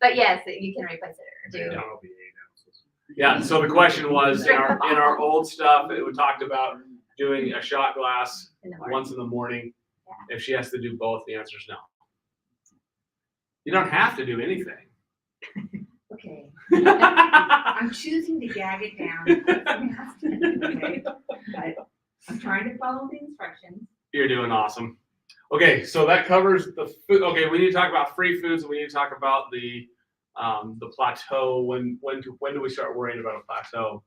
But yes, you can replace it or do. That'll be 8 ounces. Yeah, so the question was, in Drink the our bottle. old stuff, it would talked about doing a shot glass In the morning. once in the morning. Yeah. If she has to do both, the answer is no. You don't have to do anything. Okay. I'm choosing to gag it down. It's nasty, okay? But I'm trying to follow the instructions. You're doing awesome. Okay, so that covers the food. Okay, we need to talk about free foods, and we need to talk about the plateau. When do we start worrying about a plateau?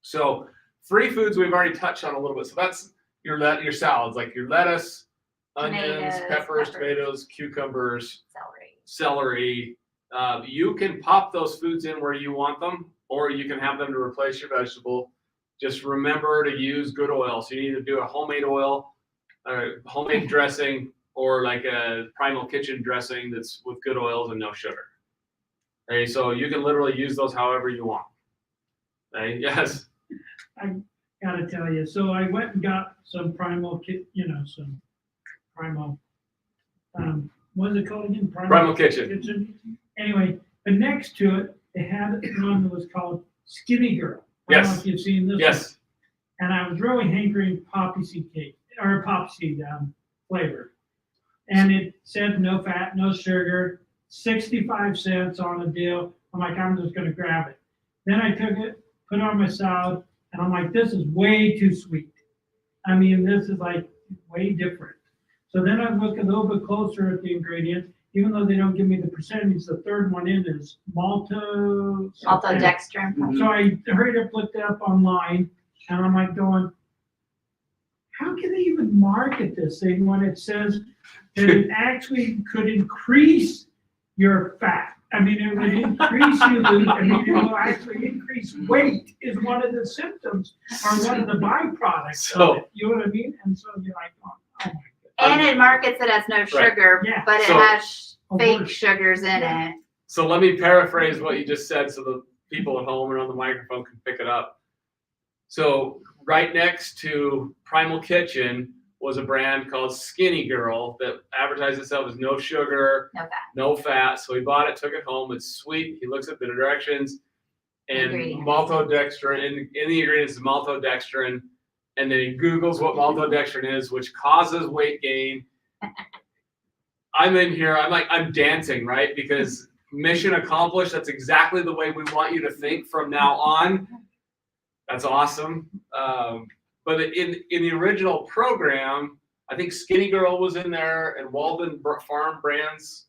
So free foods we've already touched on a little bit. So that's your salads, like your lettuce, onions, peppers, tomatoes, cucumbers, celery. You can pop those foods in where you want them, or you can have them to replace your vegetable. Just remember to use good oil. So you need to do a homemade oil, homemade dressing, or like a Primal Kitchen dressing that's with good oils and no sugar. Okay, so you can literally use those however you want. Okay, yes. Gotta tell you, so I went and got some some Primal, what is it called again? Primal Kitchen. Anyway, but next to it, they had one that was called Skinny Girl. I don't know Yes. if you've seen this. Yes. And I was really hankering poppy seed cake, or poppy seed flavor. And it said no fat, no sugar, 65 cents on a deal. I'm like, I'm just gonna grab it. Then I took it, put it on my salad, and I'm like, this is way too sweet. I mean, this is like way different. So then I look a little bit closer at the ingredients, even though they don't give me the percentage. The third one in is Maltodextrin. So I hurried up, looked it up online, and I'm like going, how can they even market this thing when it says that it actually could increase your fat? I mean, it would increase you, I mean, it will actually increase weight is one of the symptoms or one of the byproducts of it. You know what I mean? And so you're like, oh my God. And it markets it as no sugar, Yeah. but it So- has Oh, fake worse. sugars in it. So let me paraphrase what you just said so the people at home and on the microphone can pick it up. So right next to Primal Kitchen was a brand called Skinny Girl that advertised itself as no sugar, No fat. no fat. So he bought it, took it home. It's sweet. He looks at the directions and Ingredients. maltodextrin. In the ingredients is maltodextrin. And then he Googles what maltodextrin is, which causes weight gain. I'm in here. I'm dancing, right? Because mission accomplished. That's exactly the way we want you to think from now on. That's awesome. But in the original program, I think Skinny Girl was in there and Walden Farm Brands.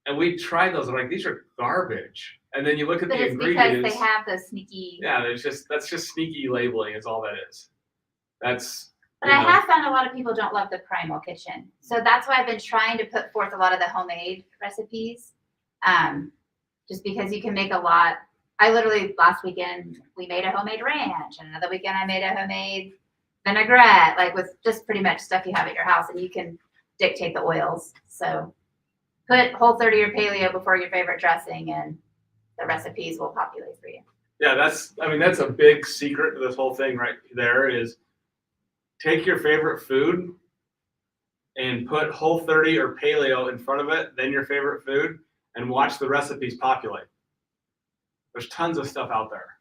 And we tried those. I'm like, these are garbage. And then you look at But the it's because ingredients. they have those sneaky. Yeah, that's just sneaky labeling. Is all that is. That's. But I have found a lot of people don't love the Primal Kitchen. So that's why I've been trying to put forth a lot of the homemade recipes. Just because you can make a lot. I literally, last weekend, we made a homemade ranch. And another weekend, I made a homemade vinaigrette, like with just pretty much stuff you have at your house. And you can dictate the oils. So put Whole30 or Paleo before your favorite dressing and the recipes will populate for you. Yeah, that's a big secret to this whole thing right there is take your favorite food and put Whole30 or Paleo in front of it, then your favorite food, and watch the recipes populate. There's tons of stuff out there.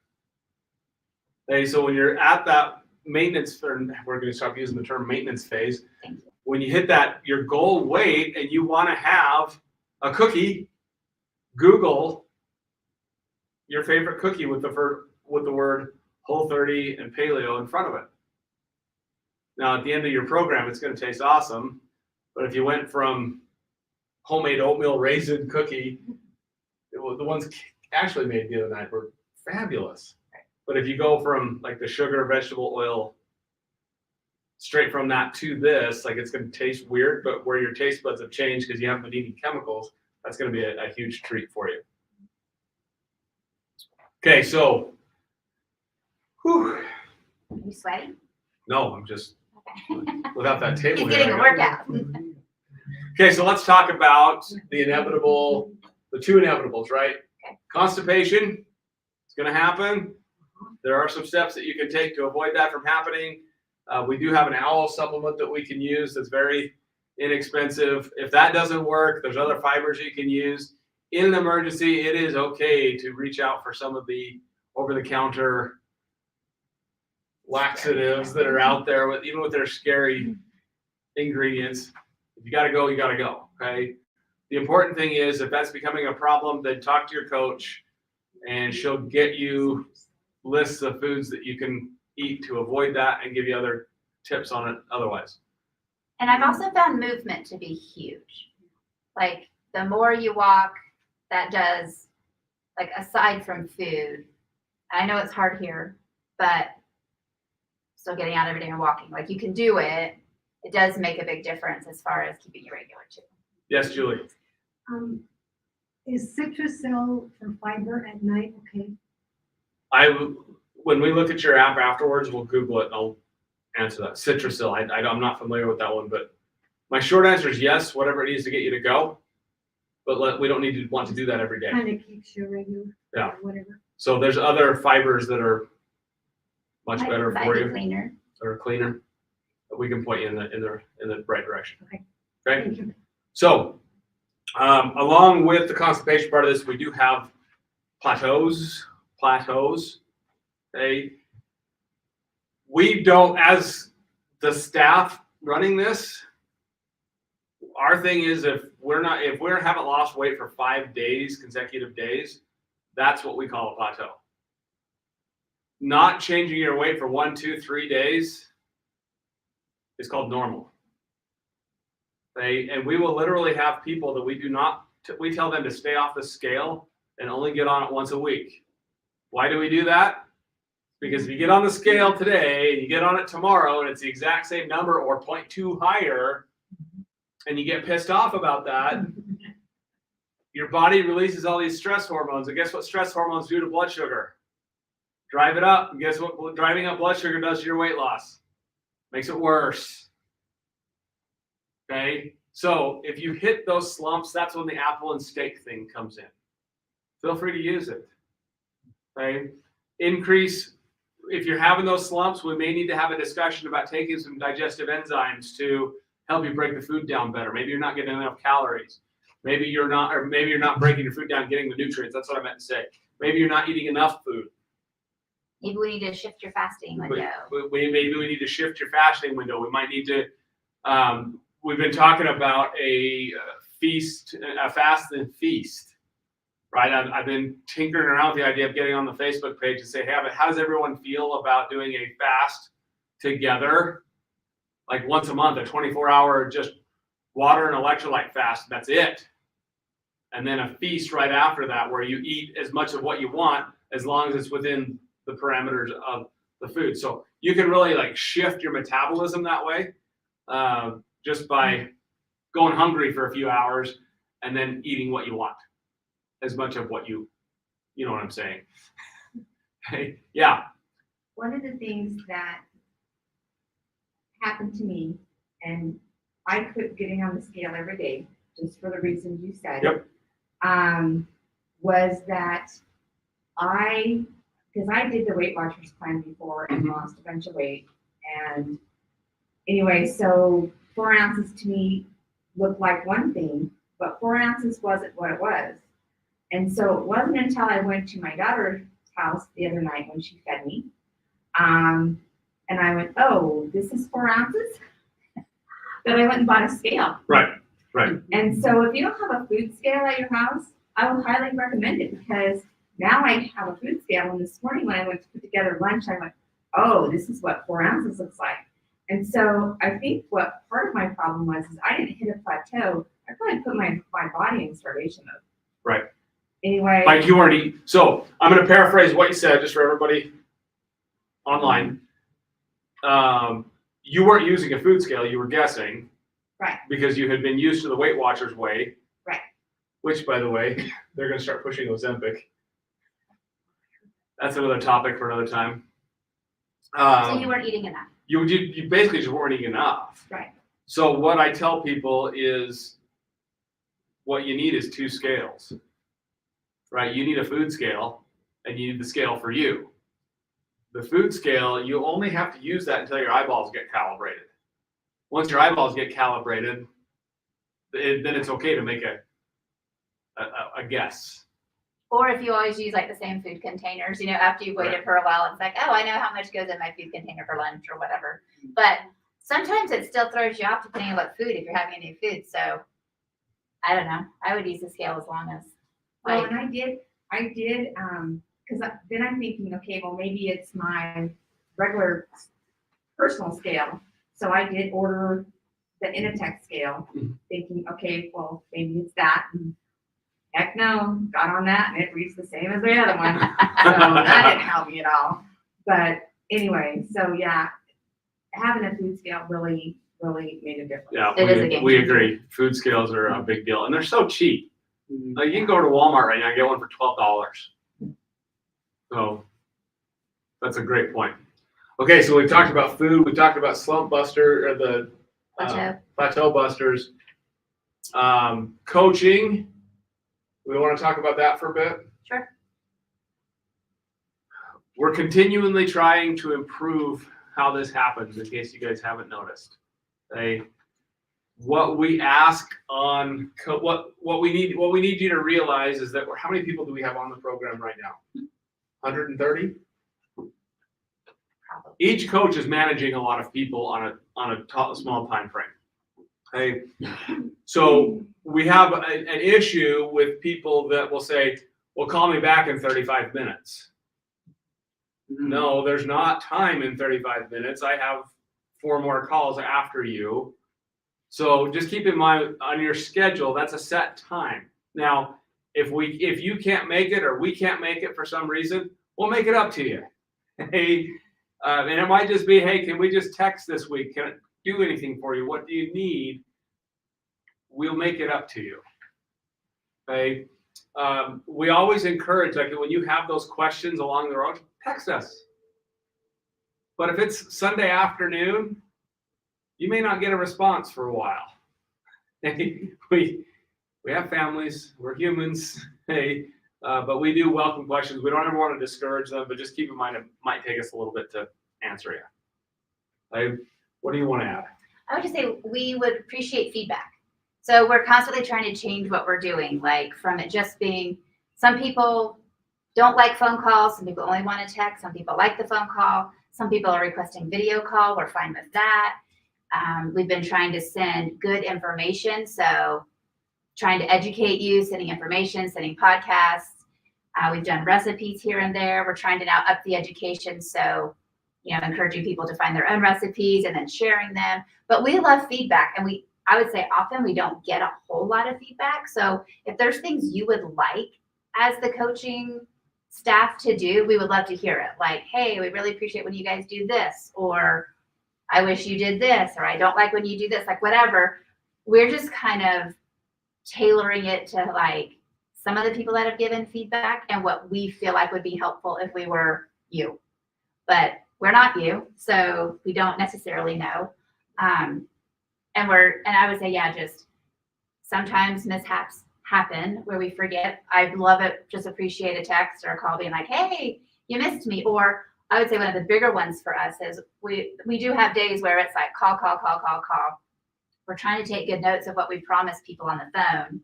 Okay, so when you're at that maintenance, we're going to start using the term maintenance phase. Thank you. When you hit that your goal weight and you want to have a cookie, Google your favorite cookie with the word Whole30 and Paleo in front of it. Now, at the end of your program, it's going to taste awesome. But if you went from homemade oatmeal raisin cookie, the ones Ashley made the other night were fabulous. But if you go from like the sugar, vegetable oil, straight from that to this, like it's going to taste weird, but where your taste buds have changed because you haven't been eating chemicals, that's going to be a huge treat for you. Okay, so Whew. Are you sweating? No, I'm just Okay. without that table. He's here, getting I a got- workout. Okay, so let's talk about the inevitable, the two inevitables, right? Okay. Constipation is going to happen. There are some steps that you can take to avoid that from happening. We do have an owl supplement that we can use that's very inexpensive. If that doesn't work, there's other fibers you can use. In an emergency, it is okay to reach out for some of the over-the-counter laxatives that are out there, with even with their scary ingredients. If you got to go, you got to go. Okay. The important thing is, if that's becoming a problem, then talk to your coach, and she'll get you lists of foods that you can eat to avoid that, and give you other tips on it otherwise. And I've also found movement to be huge. Like the more you walk, that does, like aside from food, I know it's hard here, but still getting out every day and walking, like you can do it. It does make a big difference as far as keeping you regular too. Yes, Julie. Is Citrusel for fiber at night okay? When we look at your app afterwards, we'll Google it and I'll answer that. Citrusel. I'm not familiar with that one, but my short answer is yes, whatever it needs to get you to go. But we don't need to want to do that every day. Kind of keeps you regular. Yeah. Or whatever. So there's other fibers that are much Like better for Vitamin you, Cleaner. that are cleaner. But we can point you in the right direction. Okay. Okay. Thank you. So, along with the constipation part of this, we do have plateaus. Okay. We don't, as the staff running this, our thing is if we haven't lost weight for 5 days, consecutive days, that's what we call a plateau. Not changing your weight for 1, 2, 3 days is called normal. Okay? And we will literally have people that we tell them to stay off the scale and only get on it once a week. Why do we do that? Because if you get on the scale today and you get on it tomorrow and it's the exact same number or 0.2 higher, and you get pissed off about that, your body releases all these stress hormones. And guess what stress hormones do to blood sugar? Drive it up. And guess what driving up blood sugar does to your weight loss? Makes it worse. Okay? So if you hit those slumps, that's when the apple and steak thing comes in. Feel free to use it. Okay? Increase, if you're having those slumps, we may need to have a discussion about taking some digestive enzymes to help you break the food down better. Maybe you're not getting enough calories. Maybe you're not breaking your food down, getting the nutrients. That's what I meant to say. Maybe you're not eating enough food. Maybe we need to shift your fasting window. Maybe we need to shift your fasting window. We might need to. We've been talking about a fast and feast, right? I've been tinkering around with the idea of getting on the Facebook page and say, hey, how does everyone feel about doing a fast together, like once a month, a 24-hour just water and electrolyte fast. That's it. And then a feast right after that, where you eat as much of what you want, as long as it's within the parameters of the food. So you can really like shift your metabolism that way, just by going hungry for a few hours and then eating what you want, as much of what you know what I'm saying. Okay. Yeah. One of the things that happened to me, and I quit getting on the scale every day, just for the reasons you said. Yep. Was that because I did the Weight Watchers plan before and lost a bunch of weight. And anyway, so 4 ounces to me looked like one thing, but 4 ounces wasn't what it was. And so it wasn't until I went to my daughter's house the other night when she fed me. And I went, oh, this is 4 ounces? That I went and bought a scale. Right. Right. And so if you don't have a food scale at your house, I would highly recommend it, because now I have a food scale. And this morning when I went to put together lunch, I went, oh, this is what 4 ounces looks like. And so I think what part of my problem was is I didn't hit a plateau. I probably put my body in starvation mode. Right. Anyway. Like you weren't eating. So I'm going to paraphrase what you said just for everybody online. You weren't using a food scale. You were guessing. Right. Because you had been used to the Weight Watchers way. Right. Which, by the way, they're going to start pushing Ozempic. That's another topic for another time. So you weren't eating enough. You basically just weren't eating enough. Right. So what I tell people is what you need is 2 scales, right? You need a food scale and you need the scale for you. The food scale, you only have to use that until your eyeballs get calibrated. Once your eyeballs get calibrated, then it's okay to make a guess. Or if you always use like the same food containers, you know, after you've waited Right. for a while, it's like, oh, I know how much goes in my food container for lunch or whatever. But sometimes it still throws you off depending on what food, if you're having a new food. So I don't know. I would use the scale as long as Well, like, and I did, because then I'm thinking, okay, well, maybe it's my regular personal scale. So I did order the Initech scale, thinking, okay, well, maybe it's that. And heck no, got on that and it reads the same as the other one. So that didn't help me at all. But anyway, so yeah, having a food scale really made a difference. Yeah, It is a game we changer. agree. Food scales are a big deal, and they're so cheap. Like you can go to Walmart right now and get one for $12. So that's a great point. Okay, so we've talked about food. We talked about slump buster or the plateau busters. Coaching. We want to talk about that for a bit. Sure. We're continually trying to improve how this happens, in case you guys haven't noticed. What we ask on what we need you to realize is that how many people do we have on the program right now? 130. probably. Each coach is managing a lot of people on a small time frame. Okay, so we have an issue with people that will say, "Well, call me back in 35 minutes." No, there's not time in 35 minutes. I have 4 more calls after you. So just keep in mind on your schedule, that's a set time. Now, if you can't make it or we can't make it for some reason, we'll make it up to you. Hey, and it might just be, hey, can we just text this week? Can I do anything for you? What do you need? We'll make it up to you. Okay. We always encourage, like when you have those questions along the road, text us. But if it's Sunday afternoon, you may not get a response for a while. We have families, we're humans, but we do welcome questions. We don't ever want to discourage them, but just keep in mind it might take us a little bit to answer you. What do you want to add? I would just say we would appreciate feedback. So we're constantly trying to change what we're doing, like from it just being, some people don't like phone calls, some people only want to text, some people like the phone call, some people are requesting video call, we're fine with that. We've been trying to send good information, so trying to educate you, sending information, sending podcasts. We've done recipes here and there. We're trying to now up the education, so encouraging people to find their own recipes and then sharing them. But we love feedback, and I would say often we don't get a whole lot of feedback. So if there's things you would like as the coaching staff to do, we would love to hear it. Like, hey, we really appreciate when you guys do this, or I wish you did this, or I don't like when you do this, like whatever. We're just kind of tailoring it to like some of the people that have given feedback and what we feel like would be helpful if we were you. But we're not you, so we don't necessarily know. And I would say, yeah, just sometimes mishaps happen where we forget. I'd love it, just appreciate a text or a call being like, hey, you missed me. Or I would say one of the bigger ones for us is we do have days where it's like call. We're trying to take good notes of what we promised people on the phone.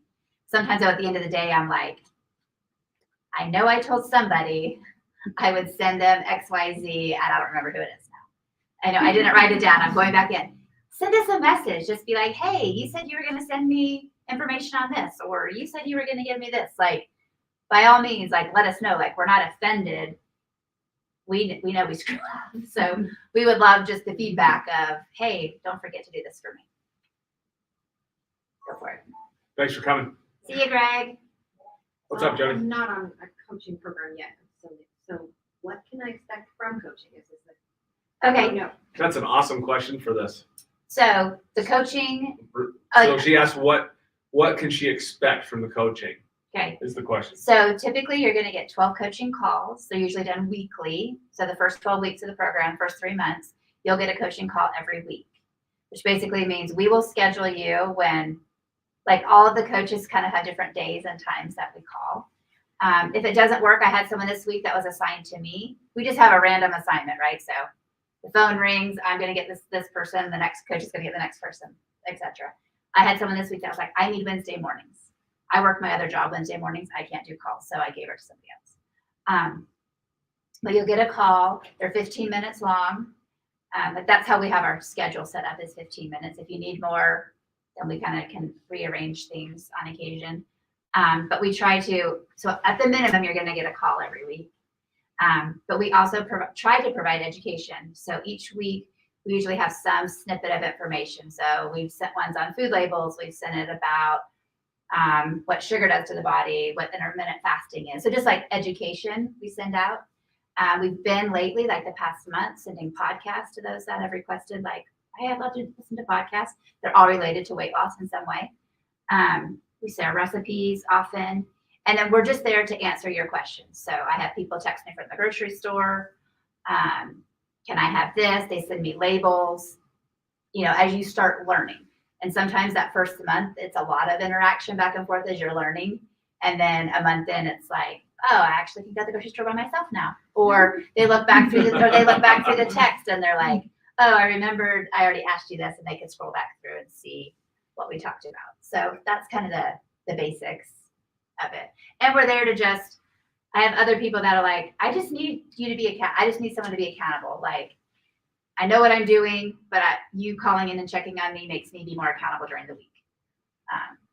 Sometimes though, at the end of the day, I'm like, I know I told somebody I would send them XYZ, and I don't remember who it is now. I know I didn't write it down. I'm going back in. Send us a message. Just be like, hey, you said you were going to send me information on this, or you said you were going to give me this. Like, by all means, like, let us know. Like, we're not offended. We know we screw up. So we would love just the feedback of, hey, don't forget to do this for me. Go for it. Thanks for coming. See you, Greg. What's up, Jody? I'm not on a coaching program yet, so what can I expect from coaching? Is this Okay. no? That's an awesome question for this. So the coaching. So she asked what can she expect from the coaching? Okay, is the question. so typically you're gonna get 12 coaching calls. They're usually done weekly. So the first 12 weeks of the program, first 3 months, you'll get a coaching call every week, which basically means we will schedule you when, like, all of the coaches kind of have different days and times that we call. If it doesn't work, I had someone this week that was assigned to me. We just have a random assignment, right? So the phone rings, I'm gonna get this person, the next coach is gonna get the next person, etc. I had someone this week that was like, I need Wednesday mornings. I work my other job Wednesday mornings. I can't do calls, so I gave her to somebody else. But you'll get a call. They're 15 minutes long. But that's how we have our schedule set up, is 15 minutes. If you need more, then we kind of can rearrange things on occasion. But we try to, so at the minimum, you're going to get a call every week. But we also try to provide education. So each week, we usually have some snippet of information. So we've sent ones on food labels. We've sent it about what sugar does to the body, what intermittent fasting is. So just like education we send out. We've been lately, like the past month, sending podcasts to those that have requested, like, hey, I'd love to listen to podcasts. They're all related to weight loss in some way. We share recipes often. And then we're just there to answer your questions. So I have people text me from the grocery store. Can I have this? They send me labels, as you start learning. And sometimes that first month, it's a lot of interaction back and forth as you're learning. And then a month in, it's like, oh, I actually can go to the grocery store by myself now. Or they look back through the text and they're like, oh, I remembered I already asked you this, and they can scroll back through and see what we talked about. So that's kind of the basics of it. And we're there to I have other people that are like, I just need you to be I just need someone to be accountable. Like, I know what I'm doing, but you calling in and checking on me makes me be more accountable during the week.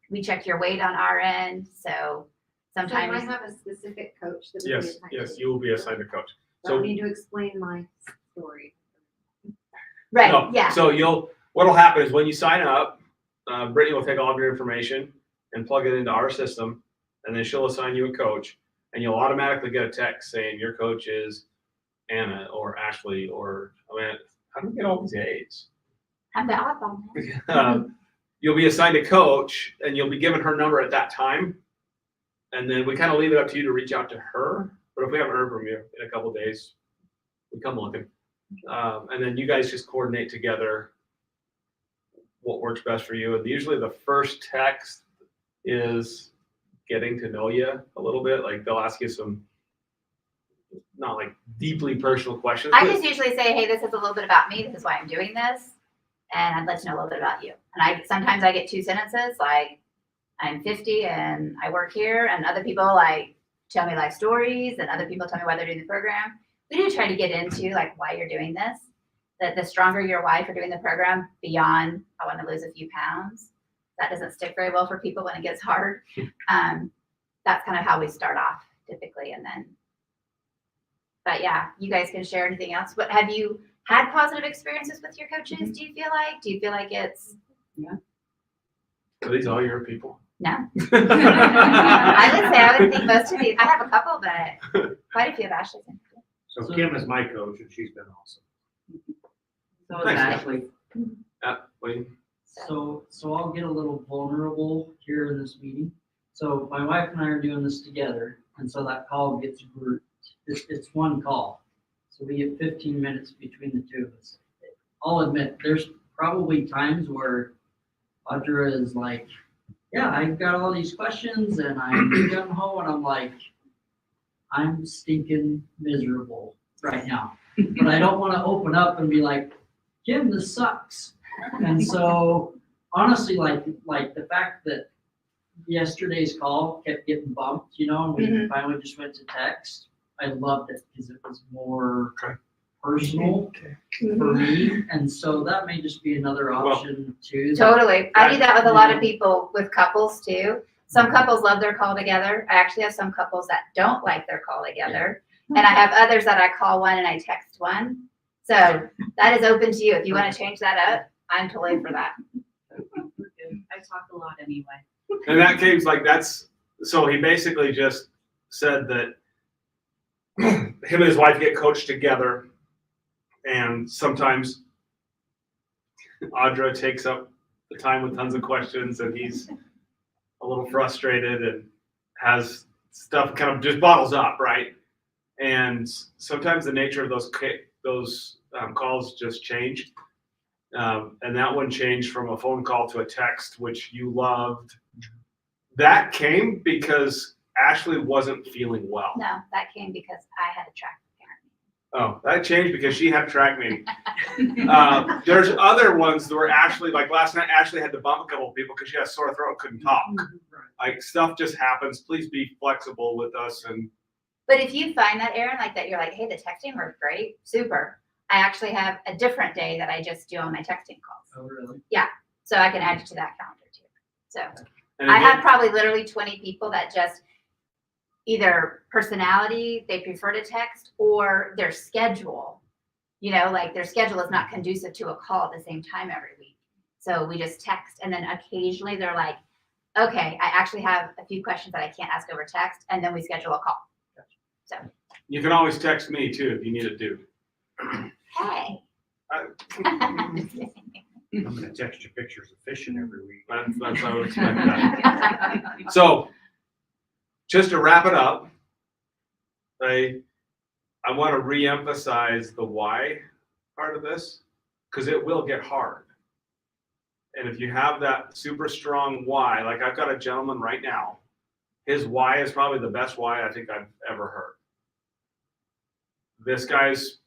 We check your weight on our end, so sometimes. So I have a specific coach that. Yes, you will be assigned a coach. I don't need to explain my story. Right, No, yeah. So what'll happen is when you sign up, Brittany will take all of your information and plug it into our system, and then she'll assign you a coach, and you'll automatically get a text saying your coach is Anna or Ashley or Amanda. How do we get all these A's? I'm the oddball. You'll be assigned a coach, and you'll be given her number at that time, and then we kind of leave it up to you to reach out to her. But if we haven't heard from you in a couple of days, we come looking, and then you guys just coordinate together what works best for you. And usually the first text is getting to know you a little bit. Like, they'll ask you some, not like deeply personal questions. I just usually say, hey, this is a little bit about me. This is why I'm doing this. And I'd let you know a little bit about you. And sometimes I get 2 sentences, like, I'm 50 and I work here. And other people tell me life stories, and other people tell me why they're doing the program. We do try to get into why you're doing this. That the stronger your why for doing the program, beyond I want to lose a few pounds, that doesn't stick very well for people when it gets hard. That's kind of how we start off typically, and then. But yeah, you guys can share anything else. But have you had positive experiences with your coaches? Mm-hmm. Do you feel like it's? Yeah. Are these all your people? No. I would think most of these. I have a couple, but quite a few of Ashley's. So Kim is my coach, and she's been awesome. So is Thanks, Ashley. So I'll get a little vulnerable here in this meeting. So my wife and I are doing this together, and so that call gets grouped. It's one call. So we get 15 minutes between the two of us. I'll admit, there's probably times where Audra is like, yeah, I've got all these questions and I'm gung ho, and I'm like, I'm stinking miserable right now. But I don't want to open up and be like, Kim, this sucks. And so honestly, like the fact that yesterday's call kept getting bumped, and we finally just went to text. I loved it because it was more personal for me, and so that may just be another option too. Totally, I do that with a lot of people, with couples too. Some couples love their call together. I actually have some couples that don't like their call together, and I have others that I call one and I text one. So that is open to you. If you want to change that up, I'm totally for that. I talk a lot anyway. In that case, so he basically just said that him and his wife get coached together, and sometimes Audra takes up the time with tons of questions, and he's a little frustrated, and has stuff kind of just bottles up, right? And sometimes the nature of those calls just change. And that one changed from a phone call to a text, which you loved. That came because Ashley wasn't feeling well. No, that came because I had a track parent. Oh, that changed because she had a track meeting. There's other ones that were Ashley, like last night, Ashley had to bump a couple of people because she had a sore throat, couldn't talk. Like stuff just happens. Please be flexible with us. And But if you find that, Aaron, like that, you're like, hey, the texting worked great, super. I actually have a different day that I just do on my texting calls. Oh, really? So I can add you to that calendar too. So and I again, have probably literally 20 people that just either personality, they prefer to text, or their schedule, like their schedule is not conducive to a call at the same time every week. So we just text, and then occasionally they're like, okay, I actually have a few questions that I can't ask over text, and then we schedule a call. So, you can always text me too if you need it too. hey. I'm gonna text you pictures of fishing every week. That's how I would expect that. So, just to wrap it up, I want to re-emphasize the why part of this, because it will get hard. And if you have that super strong why, like I've got a gentleman right now, his why is probably the best why I think I've ever heard. This guy's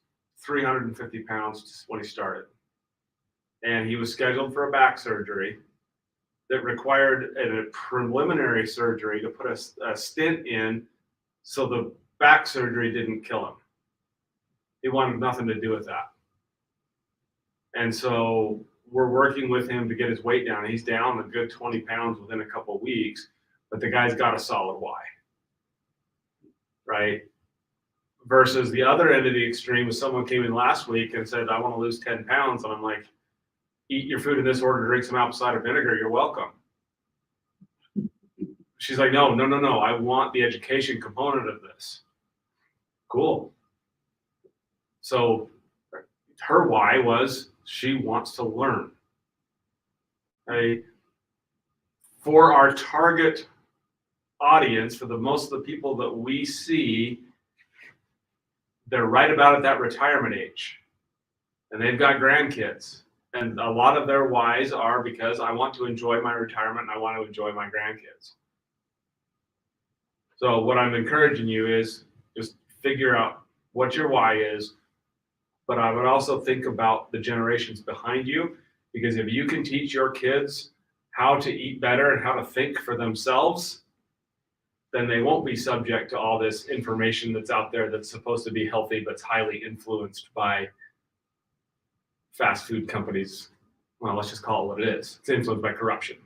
350 pounds when he started. And he was scheduled for a back surgery that required a preliminary surgery to put a stent in so the back surgery didn't kill him. He wanted nothing to do with that. And so we're working with him to get his weight down. He's down a good 20 pounds within a couple of weeks, but the guy's got a solid why, right? Versus the other end of the extreme is someone came in last week and said, I want to lose 10 pounds. And I'm like, eat your food in this order, drink some apple cider vinegar, you're welcome. She's like, no, I want the education component of this. Cool. So her why was she wants to learn. Okay. For our target audience, for the most of the people that we see, they're right about at that retirement age. And they've got grandkids. And a lot of their whys are because I want to enjoy my retirement and I want to enjoy my grandkids. So what I'm encouraging you is just figure out what your why is, but I would also think about the generations behind you, because if you can teach your kids how to eat better and how to think for themselves, then they won't be subject to all this information that's out there that's supposed to be healthy, but it's highly influenced by fast food companies. Well, let's just call it what it is. It's influenced by corruption.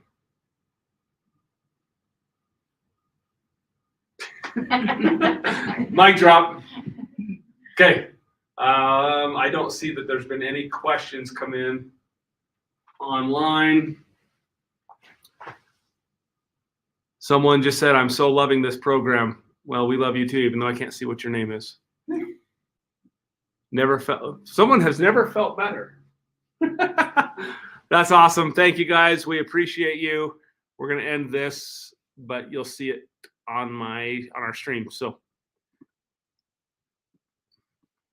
Mic drop. Okay. I don't see that there's been any questions come in online. Someone just said, I'm so loving this program. Well, we love you too, even though I can't see what your name is. Someone has never felt better. That's awesome. Thank you guys. We appreciate you. We're going to end this, but you'll see it on our stream. So